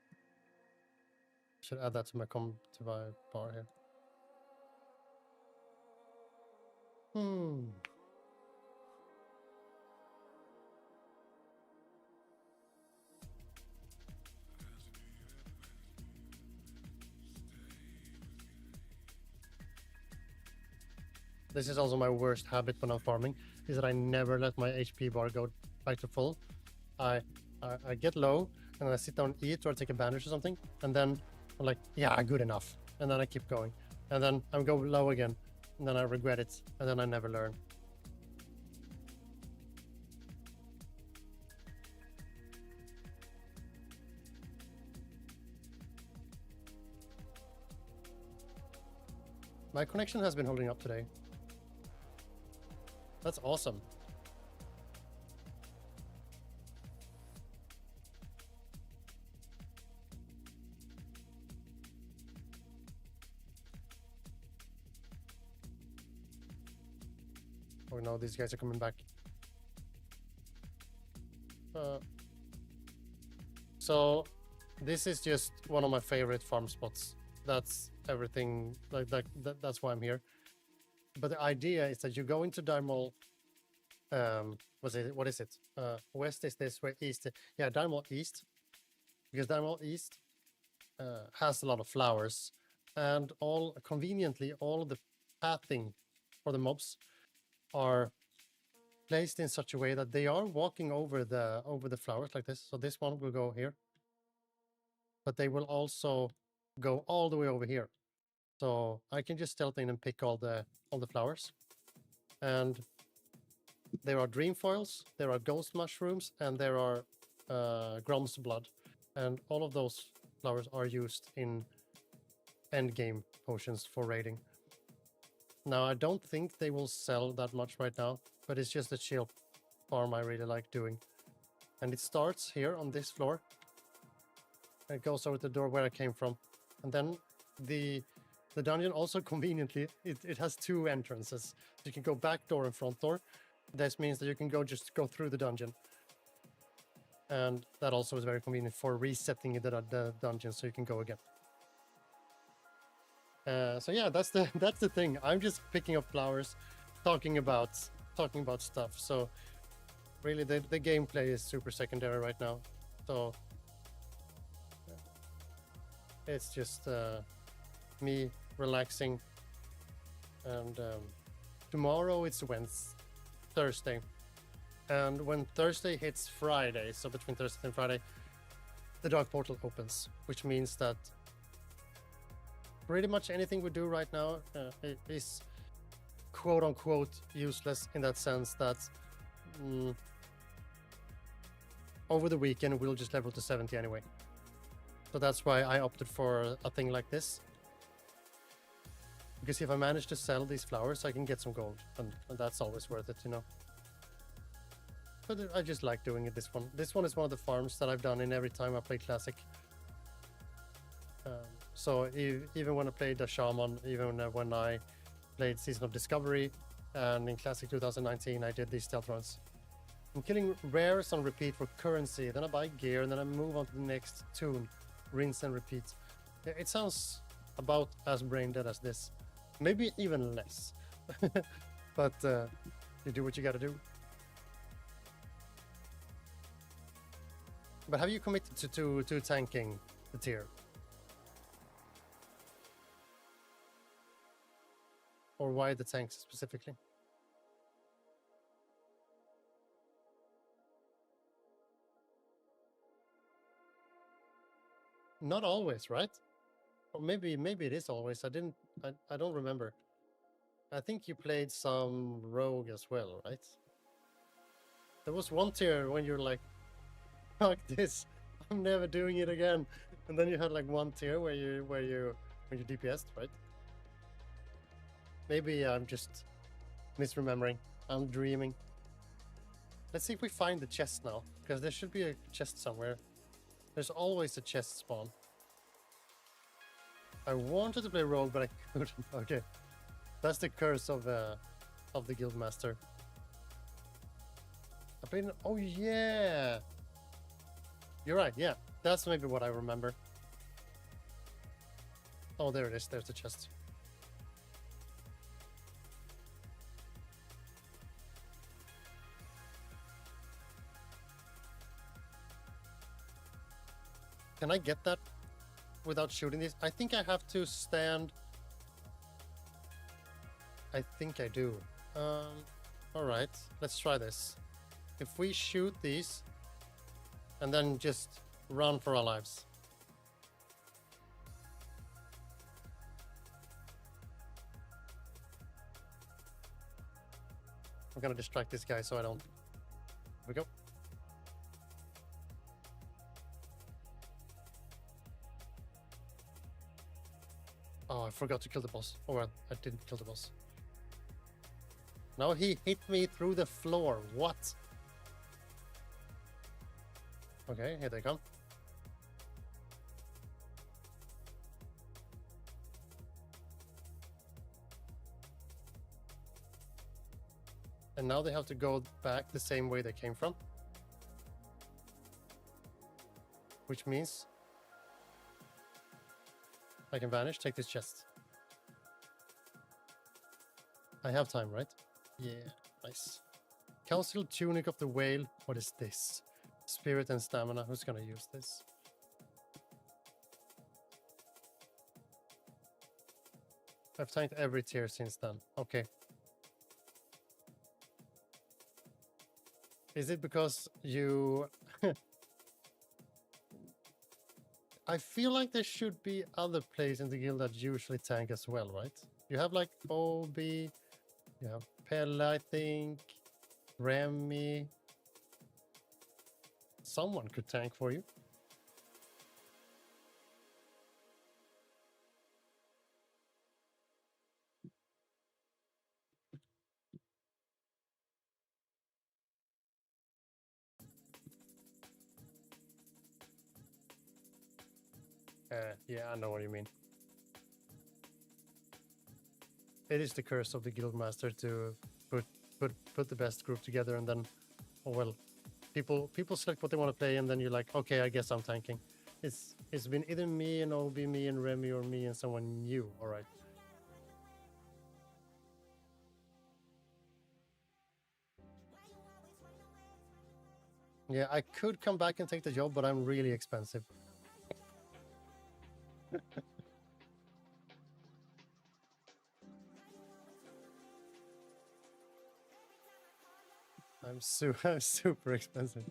Should add that to my bar here. This is also my worst habit when I'm farming, is that I never let my HP bar go back to full. I get low, and then I sit down and eat, or take a bandage or something, and then I'm like, yeah, good enough. And then I keep going. And then I go low again, and then I regret it, and then I never learn. My connection has been holding up today. That's awesome. Oh no, these guys are coming back. So this is just one of my favorite farm spots. That's everything, that's why I'm here. But the idea is that you go into Daimol. What is it? West is this way, east. Yeah, Daimol East, because Daimol East has a lot of flowers, and conveniently all the pathing for the mobs are placed in such a way that they are walking over the flowers like this. So this one will go here, but they will also go all the way over here. So I can just stealth in and pick all the flowers. And there are dream foils, there are ghost mushrooms, and there are Grom's blood. And all of those flowers are used in endgame potions for raiding. Now, I don't think they will sell that much right now, but it's just a chill farm I really like doing. And it starts here on this floor. And it goes over to the door where I came from. And then the dungeon also conveniently, it has 2 entrances. You can go back door and front door. This means that you can just go through the dungeon. And that also is very convenient for resetting the dungeon, so you can go again. So yeah, that's the thing. I'm just picking up flowers, talking about stuff. So really, the gameplay is super secondary right now. So It's just me relaxing. And tomorrow it's Thursday. And when Thursday hits Friday, so between Thursday and Friday, the Dark Portal opens, which means that pretty much anything we do right now is quote-unquote useless, in that sense that over the weekend we'll just level to 70 anyway. So that's why I opted for a thing like this. Because if I manage to sell these flowers, I can get some gold, and that's always worth it, you know. But I just like doing it this one. This one is one of the farms that I've done in every time I play Classic. So even when I played the Shaman, even when I played Season of Discovery, and in Classic 2019 I did these stealth runs. I'm killing rares on repeat for currency, then I buy gear, and then I move on to the next tune. Rinse and repeat. It sounds about as brain dead as this. Maybe even less. But you do what you gotta do. But have you committed to tanking the tier? Or why the tanks specifically? Not always, right? Or maybe it is always. I don't remember. I think you played some rogue as well, right? There was one tier when you're like, fuck this, I'm never doing it again. And then you had like one tier when you DPS'd, right? Maybe I'm just misremembering. I'm dreaming. Let's see if we find the chest now, because there should be a chest somewhere. There's always a chest spawn. I wanted to play rogue, but I couldn't. Okay, that's the curse of the guildmaster. I've been. Oh yeah, you're right. Yeah, that's maybe what I remember. Oh, there it is. There's the chest. Can I get that without shooting these? I think I have to stand. I think I do. All right, let's try this. If we shoot these and then just run for our lives. I'm gonna distract this guy so I don't. Here we go. Oh, I forgot to kill the boss. Oh well, I didn't kill the boss. Now he hit me through the floor. What? Okay, here they come. And now they have to go back the same way they came from. Which means I can vanish, take this chest. I have time, right? Yeah, nice. Council Tunic of the Whale. What is this? Spirit and Stamina. Who's gonna use this? I've tanked every tier since then. Okay. Is it because you... I feel like there should be other players in the guild that usually tank as well, right? You have like Obi, you have Pelle, I think, Remy. Someone could tank for you. Yeah, I know what you mean. It is the curse of the guildmaster to put the best group together, and then, oh well, people select what they want to play, and then you're like, okay, I guess I'm tanking. It's been either me and Obi, me and Remy, or me and someone new. All right. Yeah, I could come back and take the job, but I'm really expensive. I'm super expensive.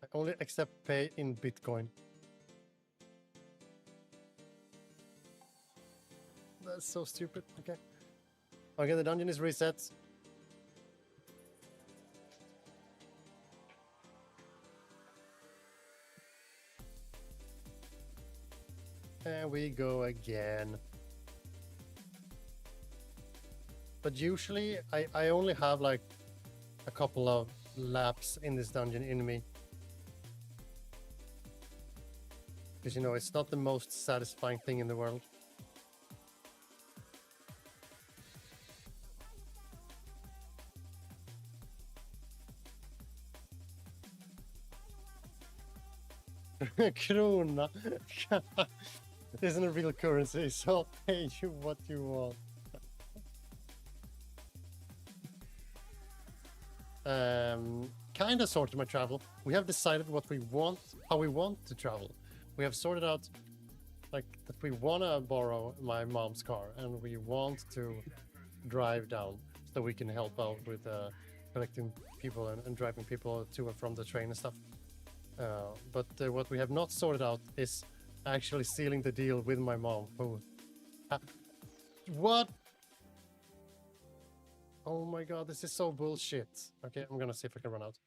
I only accept pay in Bitcoin. That's so stupid. Okay. Okay, the dungeon is reset. And we go again. But usually I only have like a couple of laps in this dungeon in me. Because, you know, it's not the most satisfying thing in the world. Krona. This isn't a real currency, so I'll pay you what you want. Kind of sorted my travel. We have decided what we want, how we want to travel. We have sorted out like that we want to borrow my mom's car and we want to drive down so we can help out with collecting people and driving people to and from the train and stuff. But what we have not sorted out is actually sealing the deal with my mom. Who? What? Oh my god, this is so bullshit. Okay, I'm gonna see if I can run out.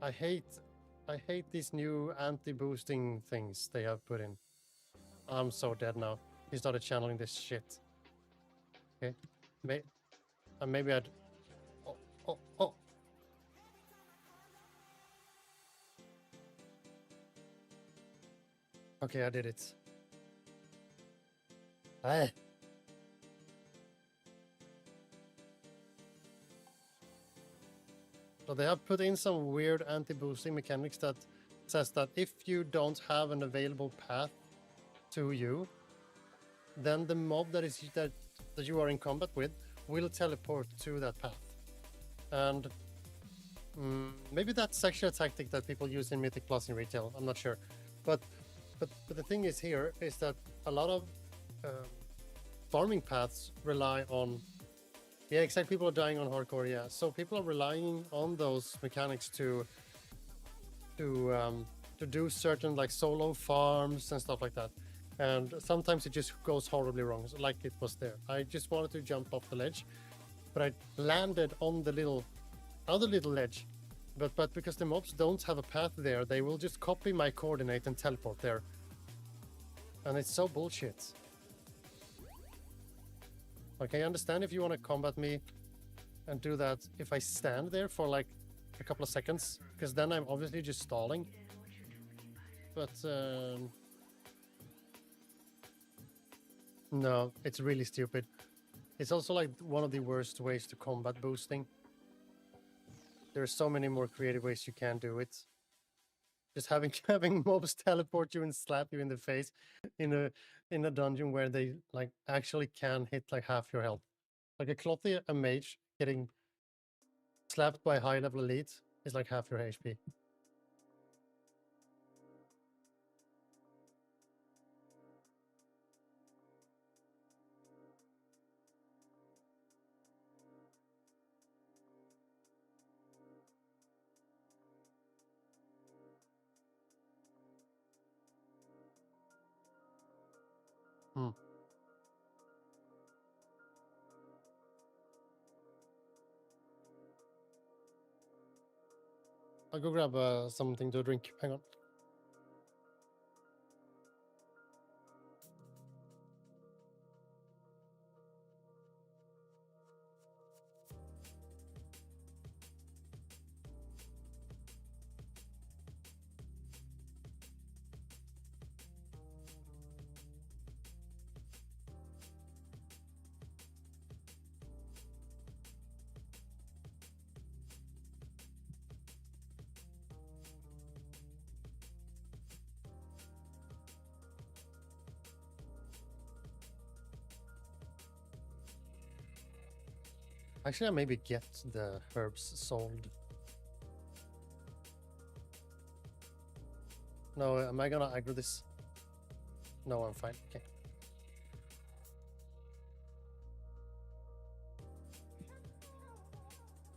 I hate these new anti-boosting things they have put in. I'm so dead now. He started channeling this shit. Okay, maybe I'd. Oh. Okay, I did it. Ah. So they have put in some weird anti-boosting mechanics that says that if you don't have an available path to you, then the mob that you are in combat with will teleport to that path. And maybe that's actually a tactic that people use in Mythic Plus in retail. I'm not sure, but the thing is here is that a lot of farming paths rely on. Yeah, exactly. People are dying on hardcore. Yeah, so people are relying on those mechanics to do certain like solo farms and stuff like that. And sometimes it just goes horribly wrong, like it was there. I just wanted to jump off the ledge, but I landed on the other little ledge. But because the mobs don't have a path there, they will just copy my coordinate and teleport there. And it's so bullshit. Like, I understand if you want to combat me and do that if I stand there for like a couple of seconds, because then I'm obviously just stalling. But no, it's really stupid. It's also like one of the worst ways to combat boosting. There are so many more creative ways you can do it. Just having mobs teleport you and slap you in the face in a dungeon where they like actually can hit like half your health. Like a mage getting slapped by a high level elite is like half your HP. I'll go grab something to drink. Hang on. Actually, I maybe get the herbs sold. No, am I gonna aggro this? No, I'm fine. Okay.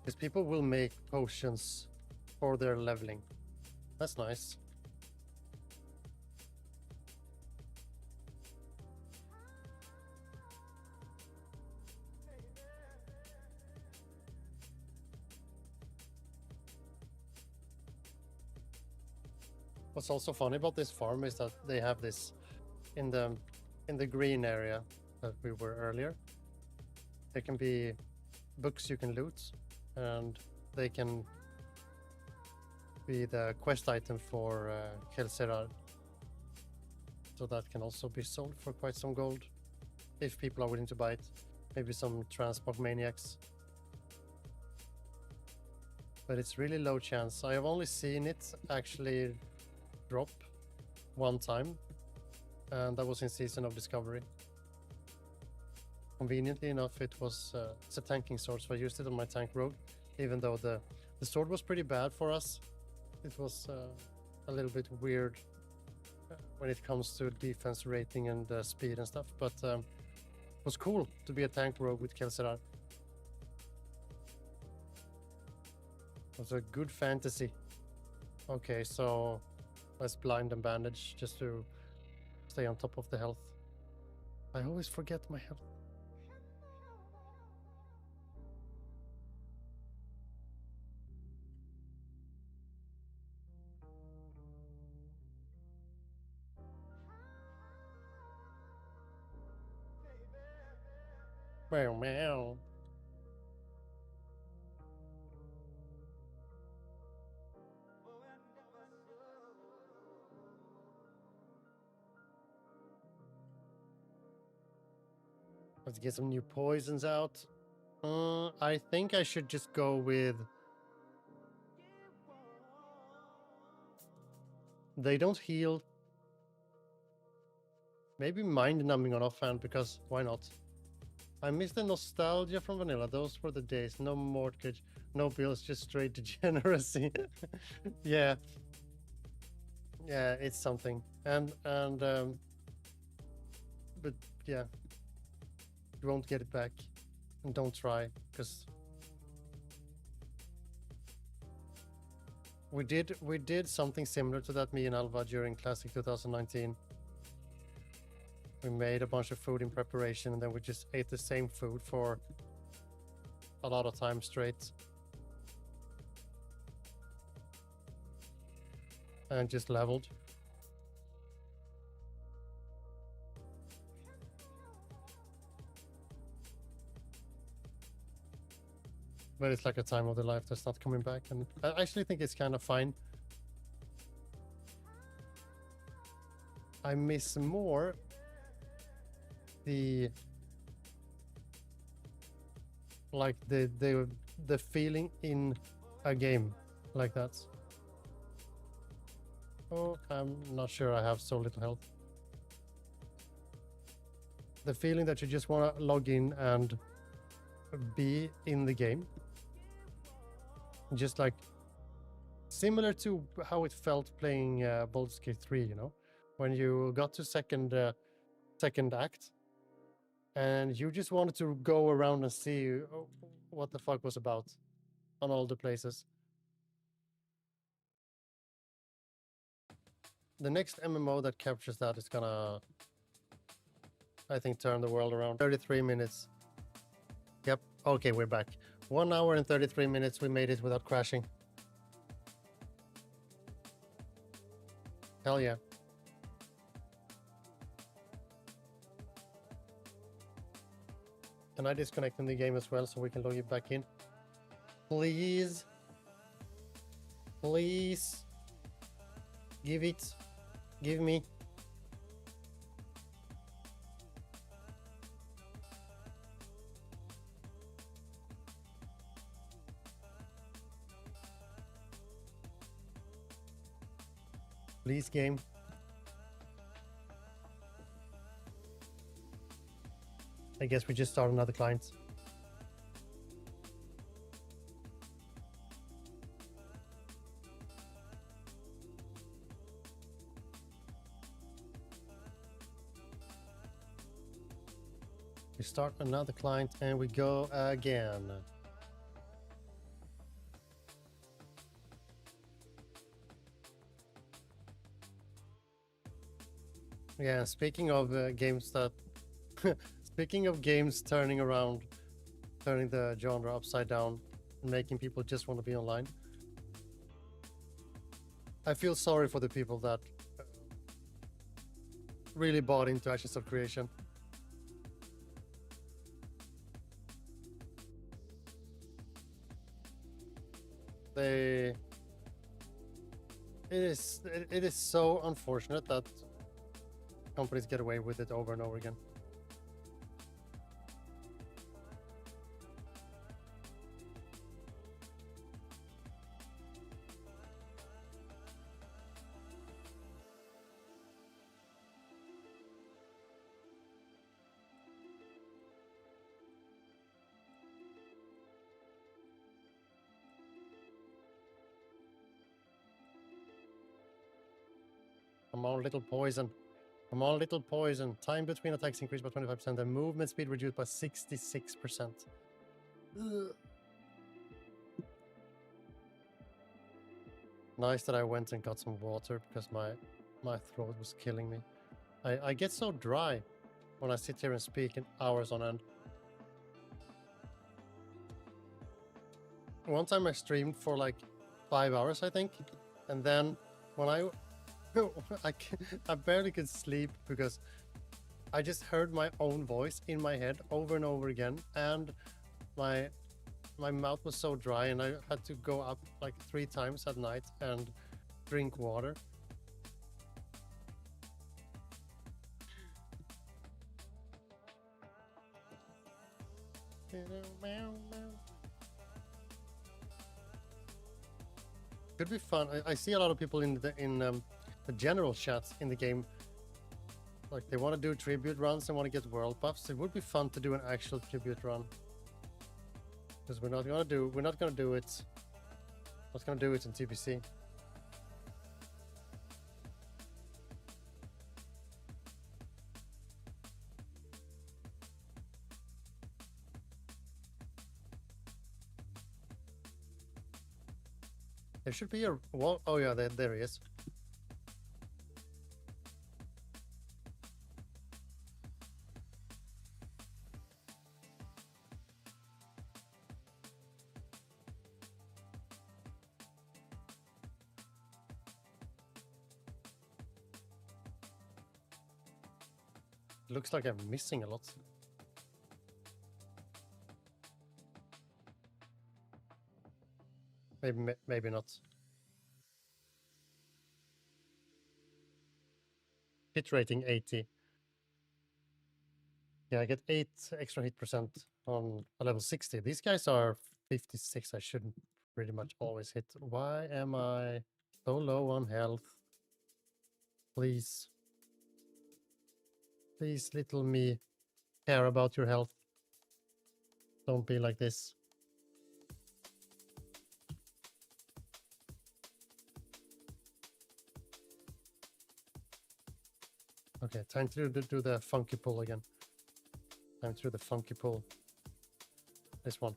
Because people will make potions for their leveling. That's nice. What's also funny about this farm is that they have this in the green area that we were earlier. There can be books you can loot, and they can be the quest item for Kelserar. So that can also be sold for quite some gold if people are willing to buy it. Maybe some transport maniacs. But it's really low chance. I have only seen it actually drop one time, and that was in Season of Discovery. Conveniently enough, it's a tanking sword, so I used it on my tank rogue, even though the sword was pretty bad for us. It was a little bit weird when it comes to defense rating and speed and stuff, but it was cool to be a tank rogue with Kelserar. It was a good fantasy. Okay, so let's blind and bandage just to stay on top of the health. I always forget my health. Meow meow. Let's get some new poisons out. I think I should just go with... They don't heal. Maybe mind numbing on offhand, because why not? I miss the nostalgia from vanilla. Those were the days. No mortgage, no bills, just straight degeneracy. Yeah. Yeah, it's something. And but yeah, you won't get it back. And don't try, because we did something similar to that, me and Alva, during Classic 2019. We made a bunch of food in preparation, and then we just ate the same food for a lot of time straight. And just leveled. But it's like a time of the life that's not coming back, and I actually think it's kind of fine. I miss more the feeling in a game like that. Oh, I'm not sure, I have so little health. The feeling that you just want to log in and be in the game. Just like similar to how it felt playing Baldur's Gate 3, you know, when you got to second act and you just wanted to go around and see what the fuck was about on all the places. The next MMO that captures that is gonna, I think, turn the world around. 33 minutes. Yep. Okay, we're back. 1 hour and 33 minutes. We made it without crashing. Hell yeah. Can I disconnect in the game as well so we can log it back in? Please. Please. Give it. Give me. Please, game. I guess we just start another client. We start another client and we go again. Yeah, speaking of games that... speaking of games turning around, turning the genre upside down, and making people just want to be online. I feel sorry for the people that really bought into Ashes of Creation. It is so unfortunate that companies get away with it over and over again. Come on, little poison. Come on, little poison. Time between attacks increased by 25% and movement speed reduced by 66%. Ugh. Nice that I went and got some water because my throat was killing me. I get so dry when I sit here and speak in hours on end. One time I streamed for like 5 hours, I think, and then when I barely could sleep because I just heard my own voice in my head over and over again, and my mouth was so dry, and I had to go up like 3 times at night and drink water. Could be fun. I see a lot of people in the general chats in the game, like they want to do tribute runs and want to get world buffs. It would be fun to do an actual tribute run, because we're not gonna do it. Not gonna do it in TBC. There should be a wall. Oh yeah, there he is. Looks like I'm missing a lot. Maybe not. Hit rating 80. Yeah, I get 8 extra hit percent on a level 60. These guys are 56. I shouldn't pretty much always hit. Why am I so low on health? Please. Please, little me, care about your health. Don't be like this. Okay, time to do the funky pull again. Time to do the funky pull. This one.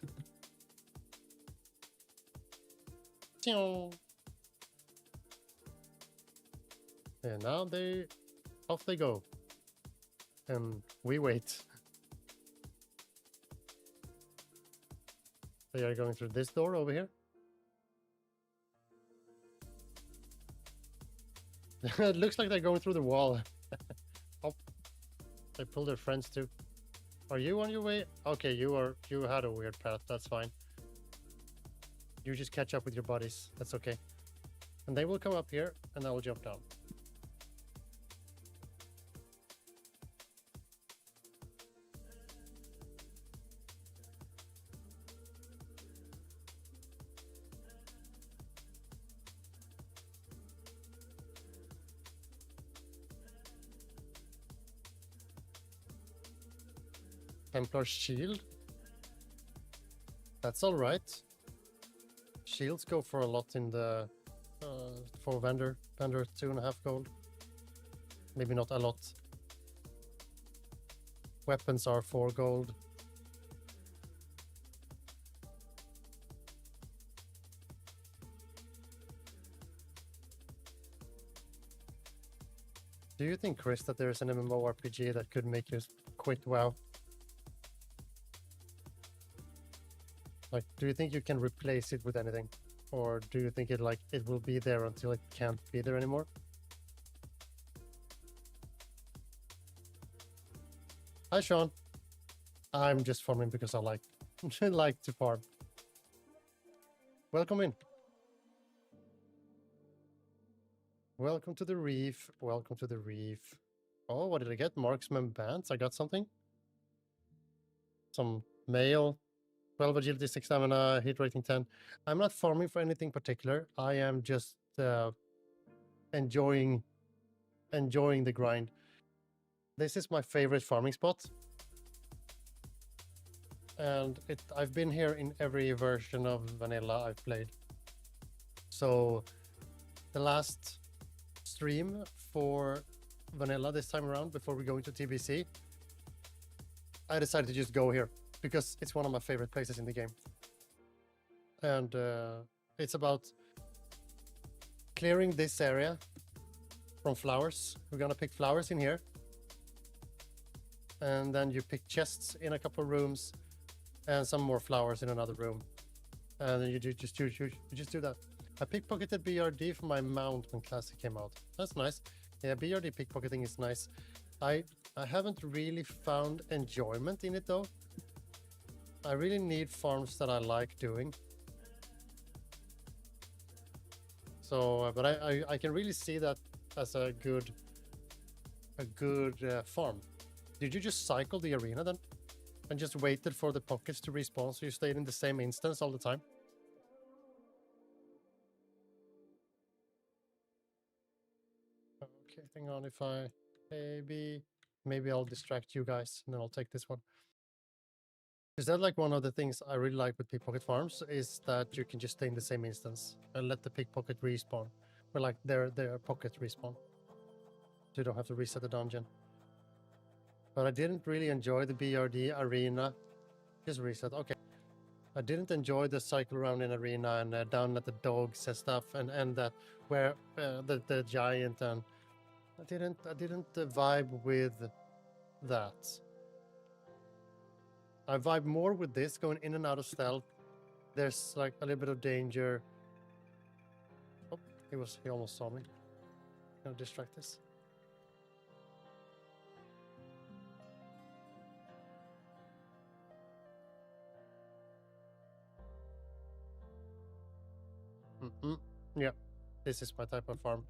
And now off they go. And we wait. They are going through this door over here. It looks like they're going through the wall. Oh, they pulled their friends too. Are you on your way? Okay, you had a weird path. That's fine. You just catch up with your buddies. That's okay. And they will come up here, and I will jump down. Templar shield. That's all right. Shields go for a lot in the for vendor 2.5 gold. Maybe not a lot. weapons are 4 gold. Do you think, Chris, that there is an MMORPG that could make you quit WoW? Like, do you think you can replace it with anything? Or do you think it will be there until it can't be there anymore? Hi, Sean. I'm just farming because I like like to farm. Welcome in. Welcome to the reef. Welcome to the reef. Oh, what did I get? Marksman bands. I got something. Some mail. 12 agility, 6 stamina, hit rating 10. I'm not farming for anything particular. I am just enjoying the grind. This is my favorite farming spot. And I've been here in every version of vanilla I've played. So the last stream for vanilla this time around, before we go into TBC, I decided to just go here because it's one of my favorite places in the game. And it's about clearing this area from flowers. We're gonna pick flowers in here. And then you pick chests in a couple of rooms and some more flowers in another room. And then you just do that. I pickpocketed BRD for my mount when Classic came out. That's nice. Yeah, BRD pickpocketing is nice. I haven't really found enjoyment in it though. I really need farms that I like doing. So, but I can really see that as a good farm. Did you just cycle the arena then? And just waited for the pockets to respawn so you stayed in the same instance all the time? Okay, hang on, if I maybe I'll distract you guys and then I'll take this one. Is that like one of the things I really like with pickpocket farms is that you can just stay in the same instance and let the pickpocket respawn. Or like their pocket respawn. So you don't have to reset the dungeon. But I didn't really enjoy the BRD arena. Just reset, okay. I didn't enjoy the cycle around in arena and down at the dogs and stuff and that where the giant and I didn't vibe with that. I vibe more with this, going in and out of stealth. There's like a little bit of danger. Oh, he almost saw me. Gonna distract this. Yeah, this is my type of farm.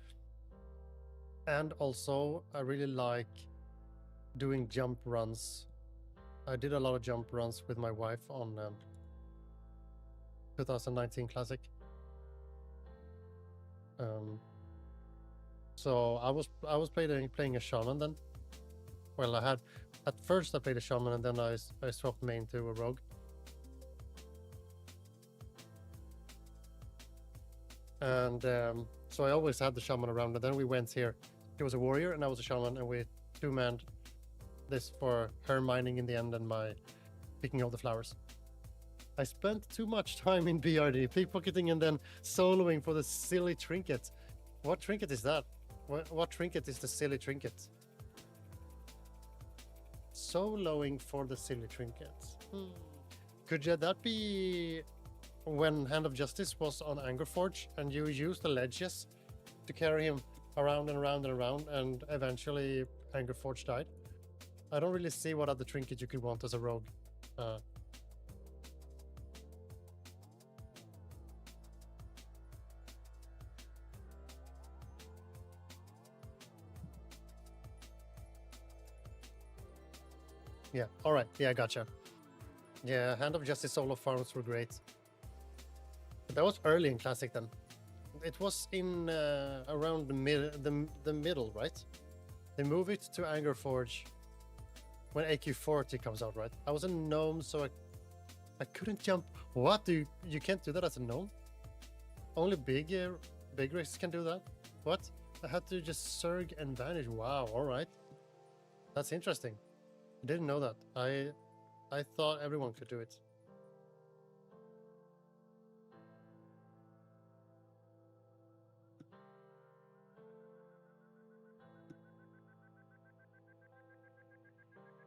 And also, I really like doing jump runs. I did a lot of jump runs with my wife on 2019 Classic. So I was playing a shaman then. Well, at first I played a shaman and then I swapped main to a rogue. And so I always had the shaman around, and then we went here. He was a warrior and I was a shaman, and we two-manned this for her mining in the end and my picking all the flowers. I spent too much time in BRD, pickpocketing and then soloing for the silly trinket. What trinket is that? What trinket is the silly trinket? Soloing for the silly trinket. Could that be when Hand of Justice was on Angerforge and you used the ledges to carry him around and around and around and eventually Angerforge died? I don't really see what other trinket you could want as a rogue. Yeah, alright, yeah, gotcha. Yeah, Hand of Justice solo farms were great. But that was early in Classic then. It was in around the middle, right? They move it to Angerforge when AQ40 comes out, right? I was a gnome, so I couldn't jump. What? You can't do that as a gnome? Only big races can do that? What? I had to just surge and vanish. Wow, alright. That's interesting. Didn't know that. I thought everyone could do it.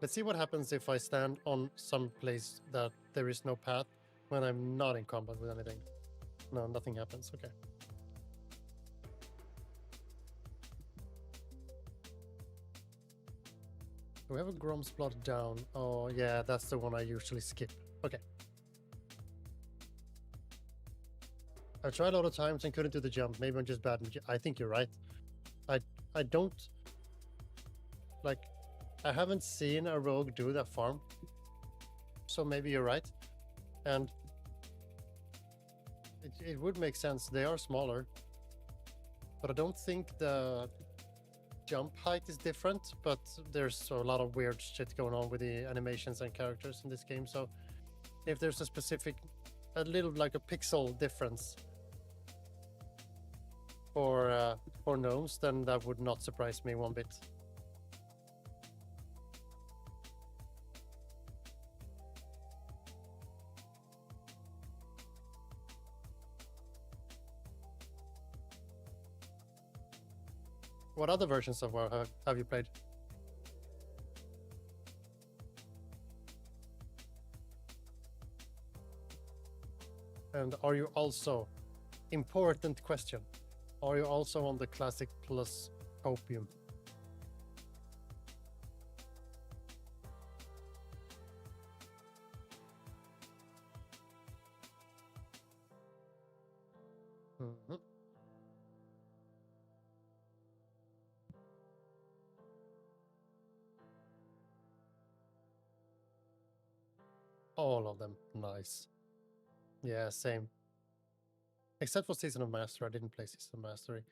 Let's see what happens if I stand on some place that there is no path when I'm not in combat with anything. No, nothing happens. Okay. Do we have a Grom's Blood down? Oh, yeah, that's the one I usually skip. Okay. I tried a lot of times and couldn't do the jump. Maybe I'm just bad. I think you're right. I don't... Like, I haven't seen a rogue do that farm. So maybe you're right. And it would make sense. They are smaller. But I don't think the jump height is different, but there's a lot of weird shit going on with the animations and characters in this game. So if there's a little like a pixel difference for gnomes, then that would not surprise me one bit. What other versions of WoW have you played? And are you also, important question, are you also on the Classic plus Copium? Mm-hmm. All of them. Nice. Yeah, same. Except for Season of Mastery. I didn't play Season of Mastery.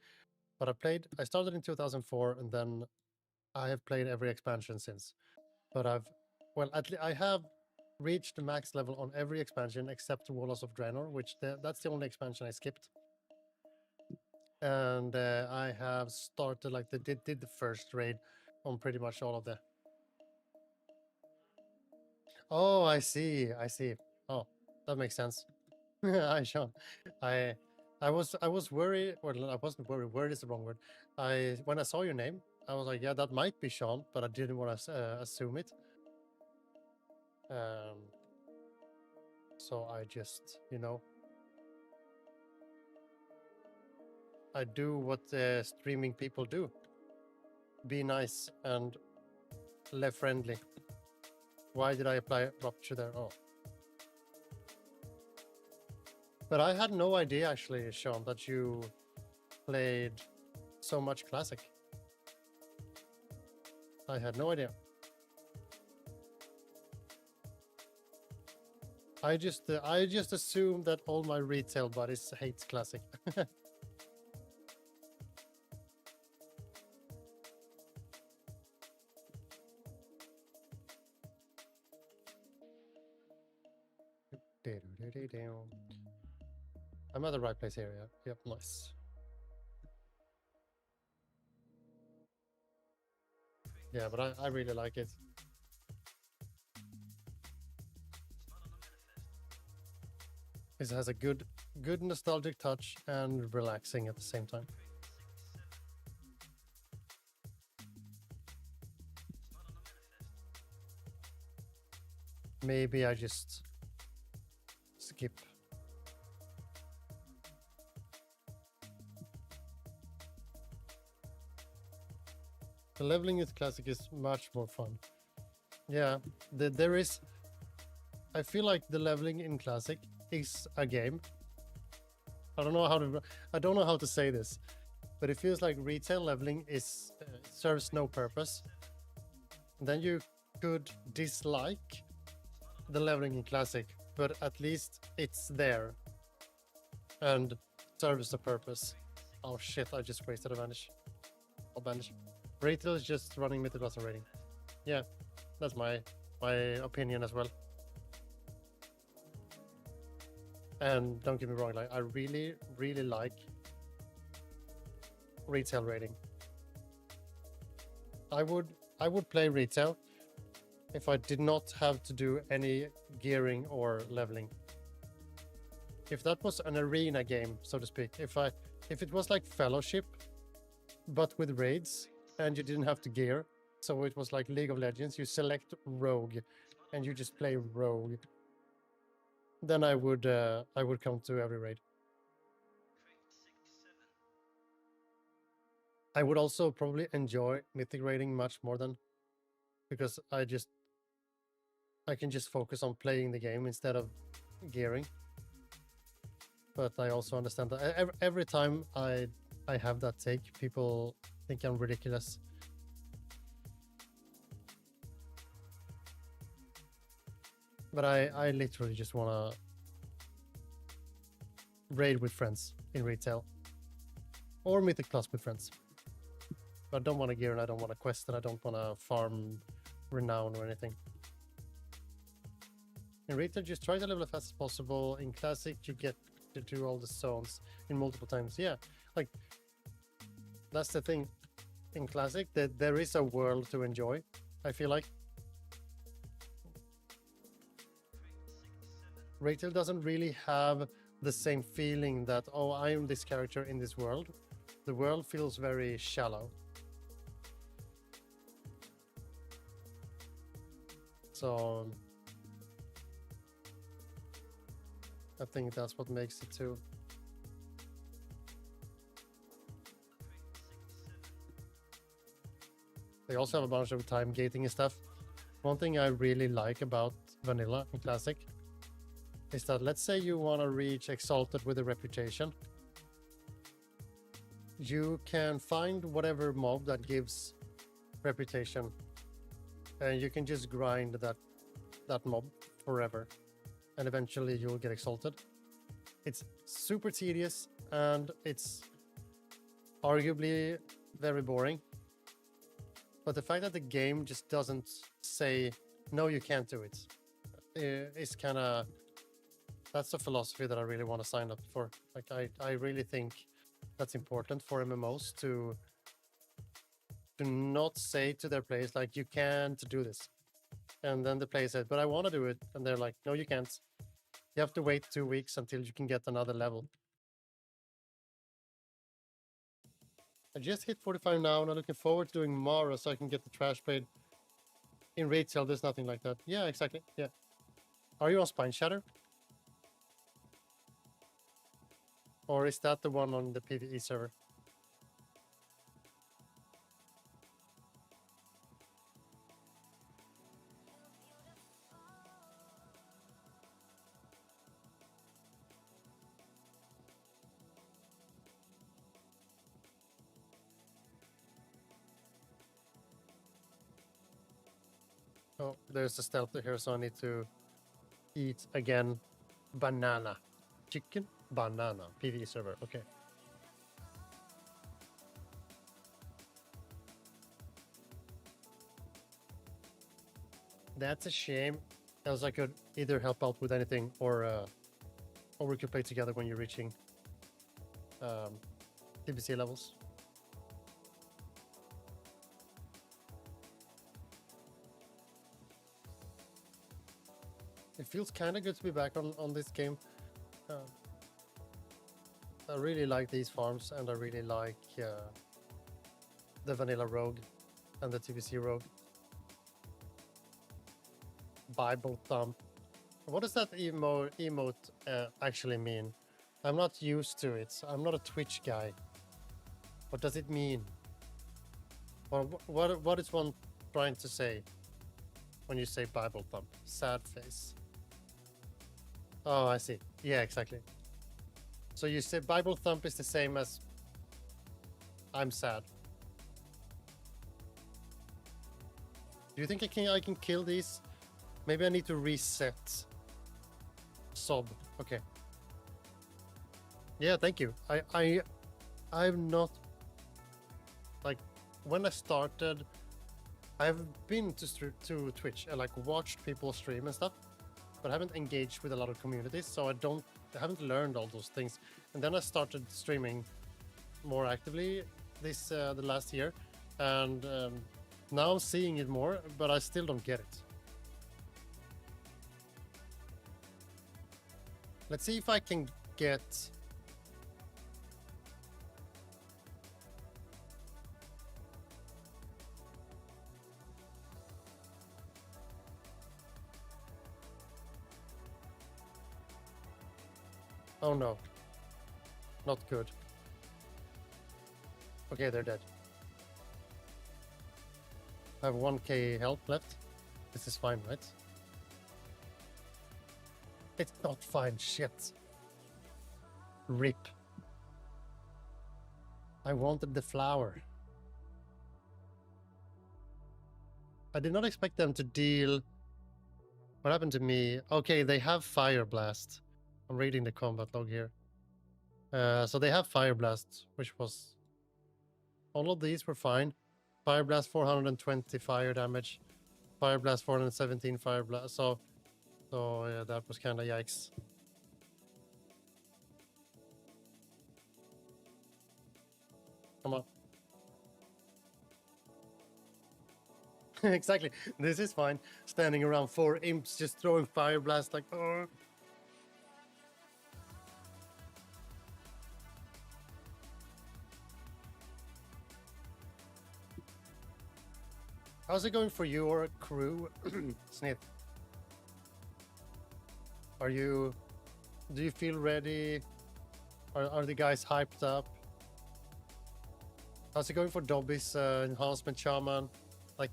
But I started in 2004, and then I have played every expansion since. But I have reached the max level on every expansion except Warlords of Draenor, which that's the only expansion I skipped. And I have started, like, did the first raid on pretty much all of the... Oh, I see. Oh, that makes sense. Hi, Sean. I was worried. Well, I wasn't worried. Worried is the wrong word. When I saw your name, I was like, yeah, that might be Sean, but I didn't want to assume it. So I just, I do what streaming people do. Be nice and left friendly. Why did I apply Rupture there? Oh. But I had no idea, actually, Sean, that you played so much Classic. I had no idea. I just assumed that all my retail buddies hates Classic. I'm at the right place here, yeah. Yep, nice. Yeah, but I really like it. It has a good nostalgic touch and relaxing at the same time. Maybe I just skip. The leveling with Classic is much more fun. Yeah, there is... I feel like the leveling in Classic is a game. I don't know how to say this, but it feels like retail leveling serves no purpose. And then you could dislike the leveling in Classic, but at least it's there and serves a purpose. Oh shit, I just wasted a banish. I'll banish. Retail is just running Mythoclass rating. Yeah, that's my opinion as well. And don't get me wrong, like, I really, really like retail rating. I would play retail if I did not have to do any gearing or leveling. If that was an arena game, so to speak, if it was like Fellowship, but with raids, and you didn't have to gear, so it was like League of Legends, you select Rogue, and you just play Rogue, then I would come to every raid. I would also probably enjoy mythic raiding much more than, because I can just focus on playing the game instead of gearing. But I also understand that every time I have that take, people think I'm ridiculous. But I literally just want to raid with friends in retail. Or Mythic Plus with friends. But I don't want to gear and I don't want to quest and I don't want to farm renown or anything. In retail, just try to level as fast as possible. In Classic, you get to do all the zones in multiple times. Yeah, like, that's the thing. In Classic, that there is a world to enjoy, I feel like. Retail doesn't really have the same feeling that, oh, I am this character in this world. The world feels very shallow. So I think that's what makes it too. They also have a bunch of time gating and stuff. One thing I really like about Vanilla and Classic is that, let's say you want to reach Exalted with a reputation. You can find whatever mob that gives reputation, and you can just grind that mob forever, and eventually you'll get Exalted. It's super tedious, and it's arguably very boring. But the fact that the game just doesn't say, no, you can't do it, is kind of... That's a philosophy that I really want to sign up for. Like, I really think that's important for MMOs to not say to their players, like, you can't do this. And then the player says, but I want to do it. And they're like, no, you can't. You have to wait 2 weeks until you can get another level. I just hit 45 now, and I'm looking forward to doing Mara so I can get the trash paid. In retail, there's nothing like that. Yeah, exactly. Yeah. Are you on Spine Shatter? Or is that the one on the PvE server? Oh, there's a stealth here, so I need to eat again. Banana. Chicken? Banana. PvE server. Okay. That's a shame. Else I could either help out with anything, or we could play together when you're reaching TBC levels. It feels kind of good to be back on this game. I really like these farms, and I really like the Vanilla Rogue and the TBC Rogue. Bible Thump. What does that emote actually mean? I'm not used to it. I'm not a Twitch guy. What does it mean? Or what is one trying to say when you say Bible Thump? Sad face. Oh, I see. Yeah, exactly. So you say Bible Thump is the same as I'm sad. Do you think I can kill these? Maybe I need to reset. Sob. Okay. Yeah, thank you. I'm not, like, when I started, I've been to Twitch and like watched people stream and stuff, but I haven't engaged with a lot of communities, so I haven't learned all those things. And then I started streaming more actively the last year, and now I'm seeing it more, but I still don't get it. Let's see if I can get... Oh no. Not good. Okay, they're dead. I have 1k health left. This is fine, right? It's not fine, shit. RIP. I wanted the flower. I did not expect them to deal... What happened to me? Okay, they have Fire Blast. I'm reading the combat log here. So they have Fire Blast, which was... All of these were fine. Fire Blast 420 fire damage. Fire Blast 417 fire blast. So yeah, that was kind of yikes. Come on. Exactly. This is fine. Standing around 4 imps just throwing Fire Blast like... Oh. How's it going for your crew, Snith? Do you feel ready? Are the guys hyped up? How's it going for Dobby's enhancement shaman? Like,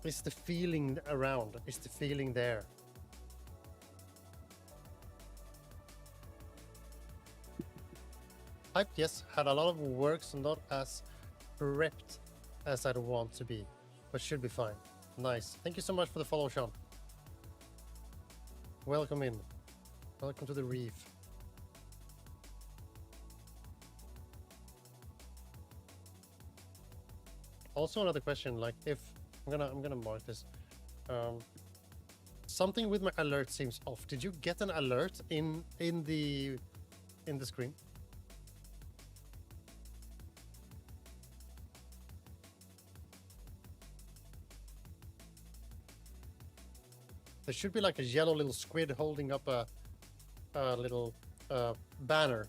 is the feeling around? Is the feeling there? Hyped, yes. Had a lot of works and not as prepped as I'd want to be, but should be fine. Nice. Thank you so much for the follow, Sean. Welcome in. Welcome to the reef. Also, another question, like if I'm gonna mark this. Something with my alert seems off. Did you get an alert in the screen? There should be like a yellow little squid holding up a little banner.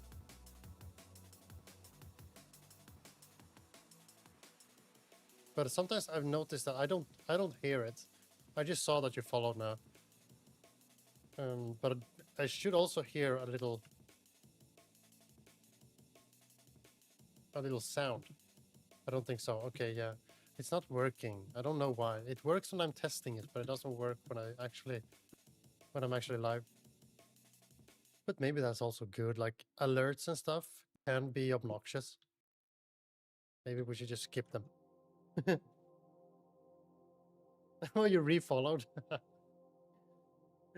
But sometimes I've noticed that I don't hear it. I just saw that you followed now. But I should also hear a little sound. I don't think so. Okay, yeah. It's not working. I don't know why. It works when I'm testing it, but it doesn't work when I'm actually live. But maybe that's also good. Like alerts and stuff can be obnoxious. Maybe we should just skip them. Oh, you refollowed.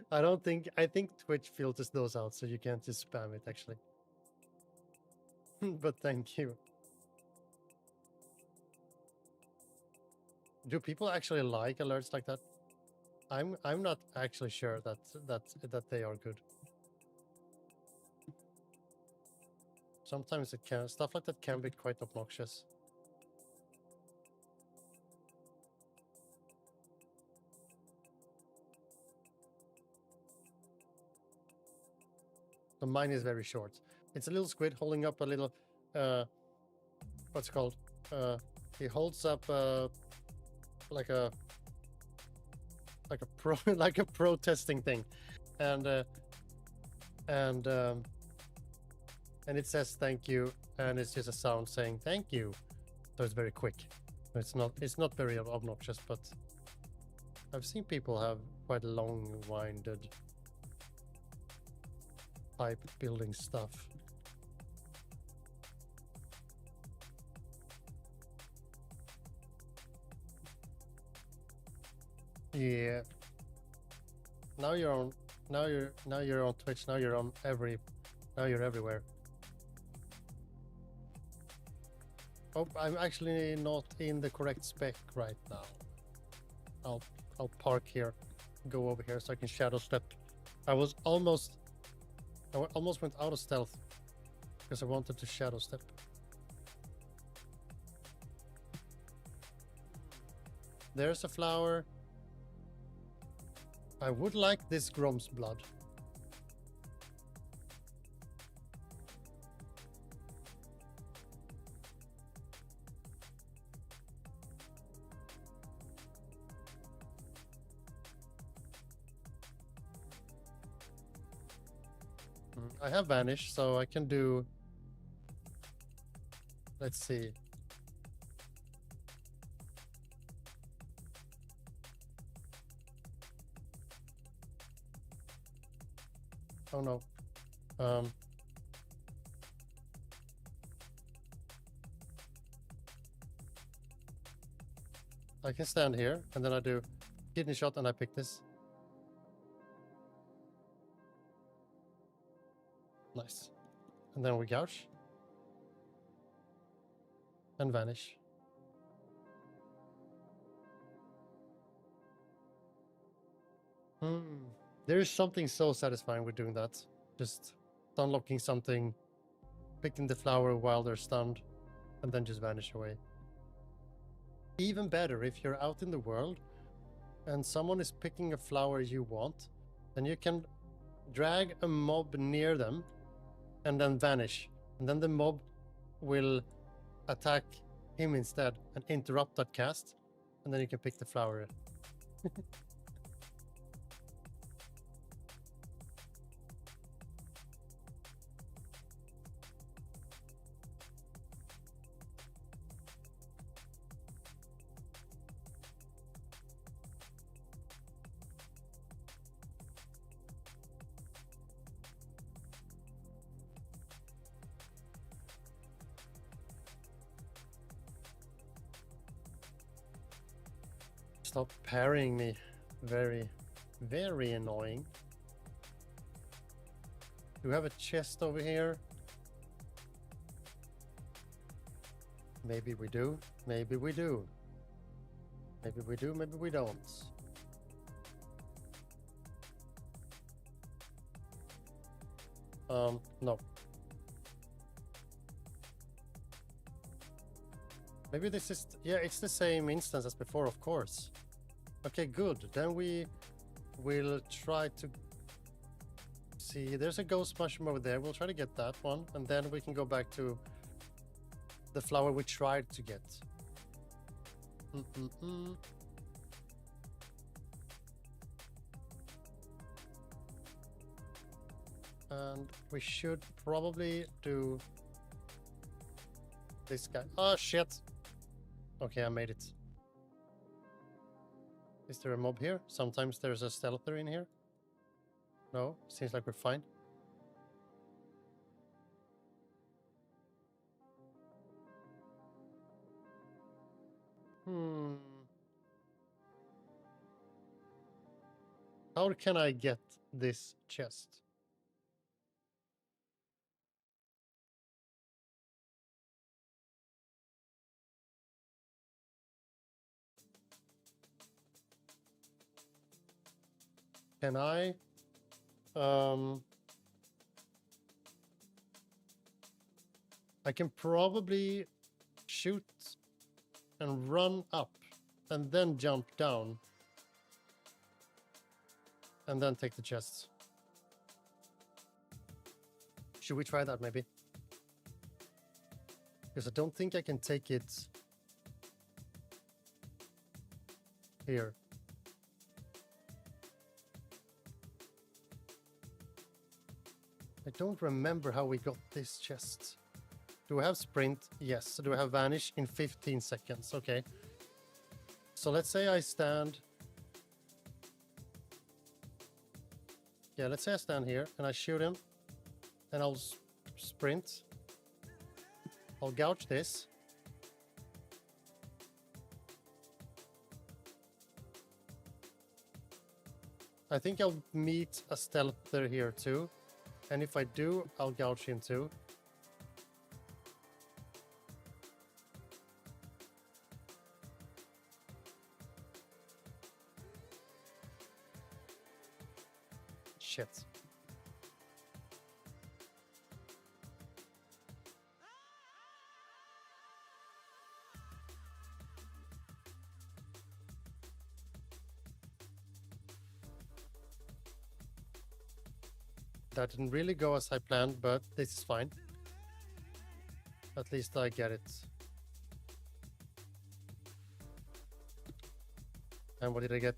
I think Twitch filters those out so you can't just spam it actually. But thank you. Do people actually like alerts like that? I'm not actually sure that they are good. Sometimes stuff like that can be quite obnoxious. So mine is very short. It's a little squid holding up a little what's it called? He holds up like a protesting thing, and it says thank you, and it's just a sound saying thank you. So it's very quick. It's not very obnoxious, but I've seen people have quite long-winded pipe building stuff. Yeah. Now you're on Twitch. Now you're everywhere. Oh, I'm actually not in the correct spec right now. I'll park here, go over here so I can shadow step. I almost went out of stealth because I wanted to shadow step. There's a flower. I would like this Grom's blood. I have Vanish, so I can do... Let's see. Oh no. I can stand here, and then I do kidney shot, and I pick this. Nice. And then we gouge. And vanish. There is something so satisfying with doing that. Just unlocking something, picking the flower while they're stunned, and then just vanish away. Even better if you're out in the world and someone is picking a flower you want, then you can drag a mob near them and then vanish. And then the mob will attack him instead and interrupt that cast. And then you can pick the flower. Stop parrying me. Very, very annoying. Do we have a chest over here? Maybe we do. Maybe we do. Maybe we do, maybe we don't. No. Maybe this is... Yeah, it's the same instance as before, of course. Okay, good. Then we will try to... See, there's a ghost mushroom over there. We'll try to get that one. And then we can go back to the flower we tried to get. And we should probably do this guy. Oh, shit. Okay, I made it. Is there a mob here? Sometimes there's a stealther in here. No, seems like we're fine. How can I get this chest? Can I? I can probably shoot and run up and then jump down and then take the chests. Should we try that maybe? Because I don't think I can take it here. I don't remember how we got this chest. Do I have sprint? Yes. Do I have vanish in 15 seconds? Okay. So let's say I stand... Yeah, let's say I stand here and I shoot him. And I'll sprint. I'll gouge this. I think I'll meet a stealther here too. And if I do, I'll gouge him too. Shit. That didn't really go as I planned, but this is fine. At least I get it. And what did I get?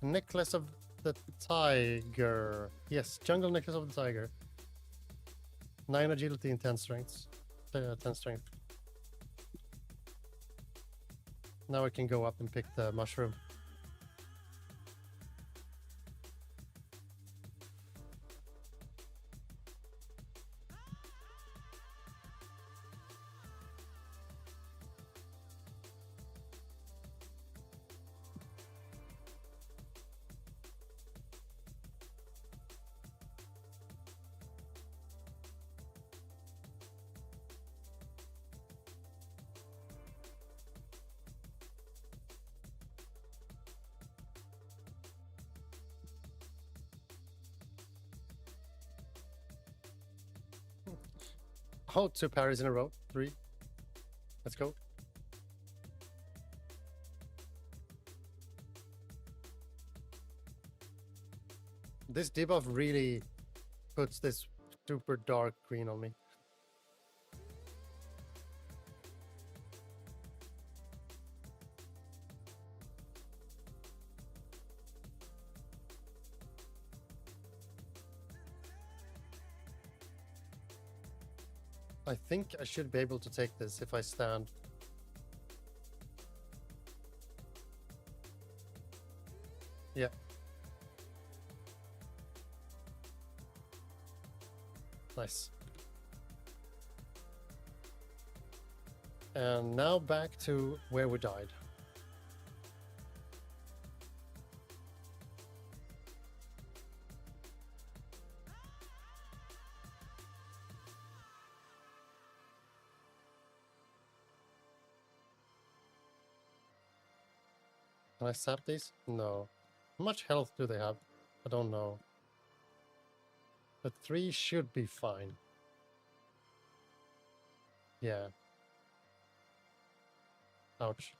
Necklace of the Tiger. Yes, Jungle Necklace of the Tiger. 9 agility and 10 strength. 10 strength. Now I can go up and pick the mushroom. Oh, 2 parries in a row. 3. Let's go. This debuff really puts this super dark green on me. I think I should be able to take this if I stand. Yeah. Nice. And now back to where we died. Can I sap these? No. How much health do they have? I don't know. But 3 should be fine. Yeah. Ouch.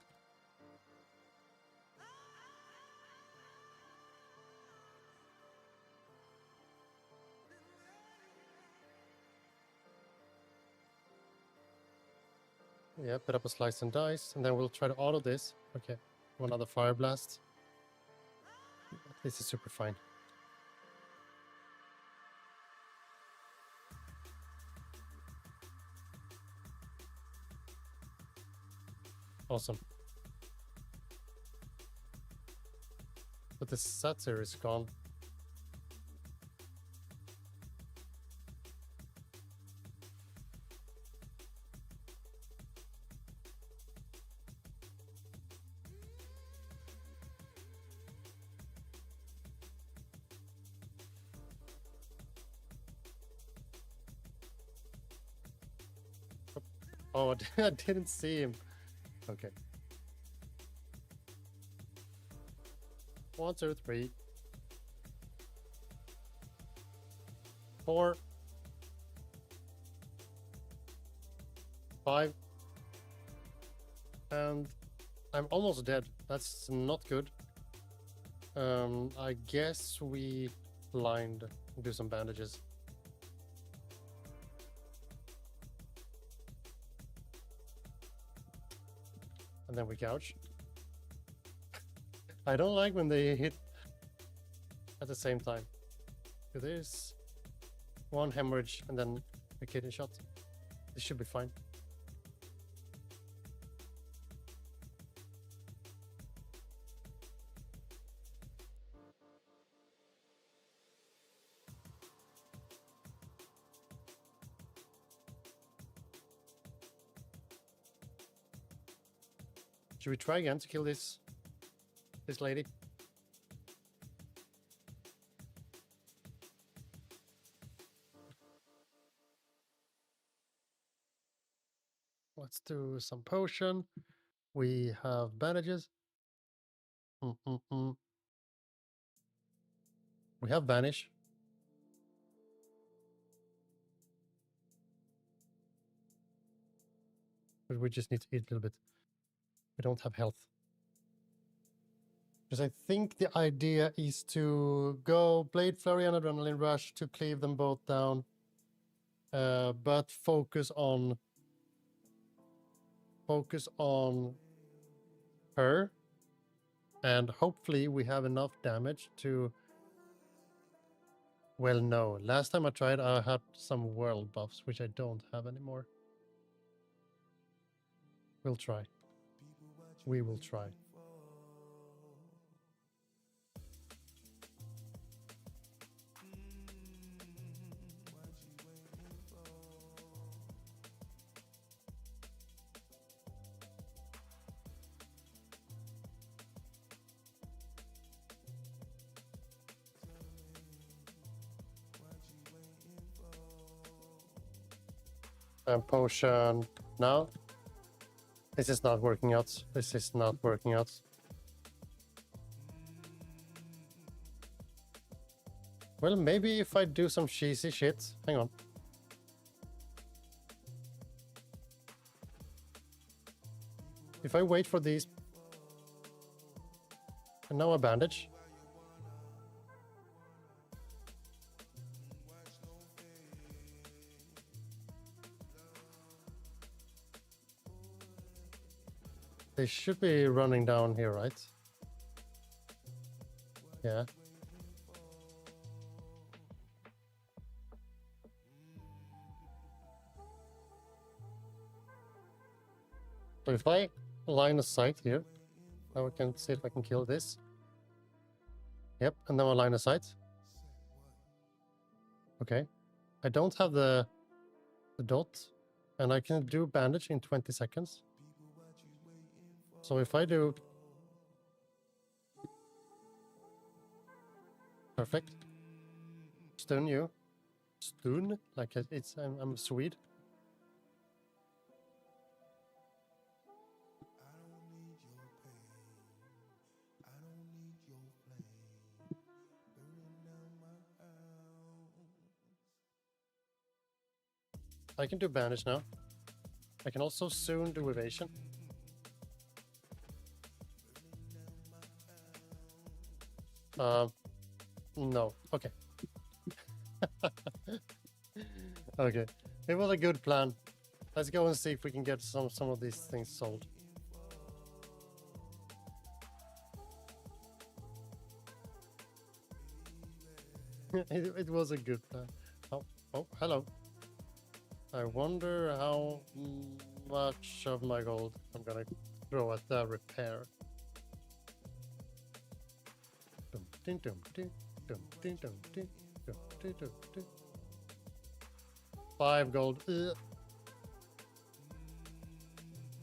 Yeah, put up a slice and dice, and then we'll try to auto this. Okay, another fire blast. This is super fine. Awesome. But the Satyr is gone. Oh, I didn't see him. Okay. 1, 2, 3. 4. 5. And I'm almost dead. That's not good. I guess we blind do some bandages. And then we gouge. I don't like when they hit at the same time. Do this. 1 hemorrhage and then a kidney shot. This should be fine. Should we try again to kill this lady? Let's do some potion. We have bandages. We have vanish. But we just need to eat a little bit. We don't have health. Because I think the idea is to go Blade Flurry and Adrenaline Rush to cleave them both down, but focus on her, and hopefully we have enough damage to. Well, no. Last time I tried, I had some world buffs, which I don't have anymore. We'll try. We will try. And potion now. This is not working out. This is not working out. Well, maybe if I do some cheesy shit. Hang on. If I wait for these. And now a bandage. They should be running down here, right? Yeah. So if I line of sight here, now I can see if I can kill this. Yep, and then I line of sight. Okay. I don't have the dot, and I can do bandage in 20 seconds. So if I do... Perfect. Stun you. Stun? Like it's... I'm Swede. I can do bandage now. I can also soon do evasion. No. Okay. Okay. It was a good plan. Let's go and see if we can get some of these things sold. It was a good plan. Oh, hello. I wonder how much of my gold I'm gonna throw at the repair. 5 gold.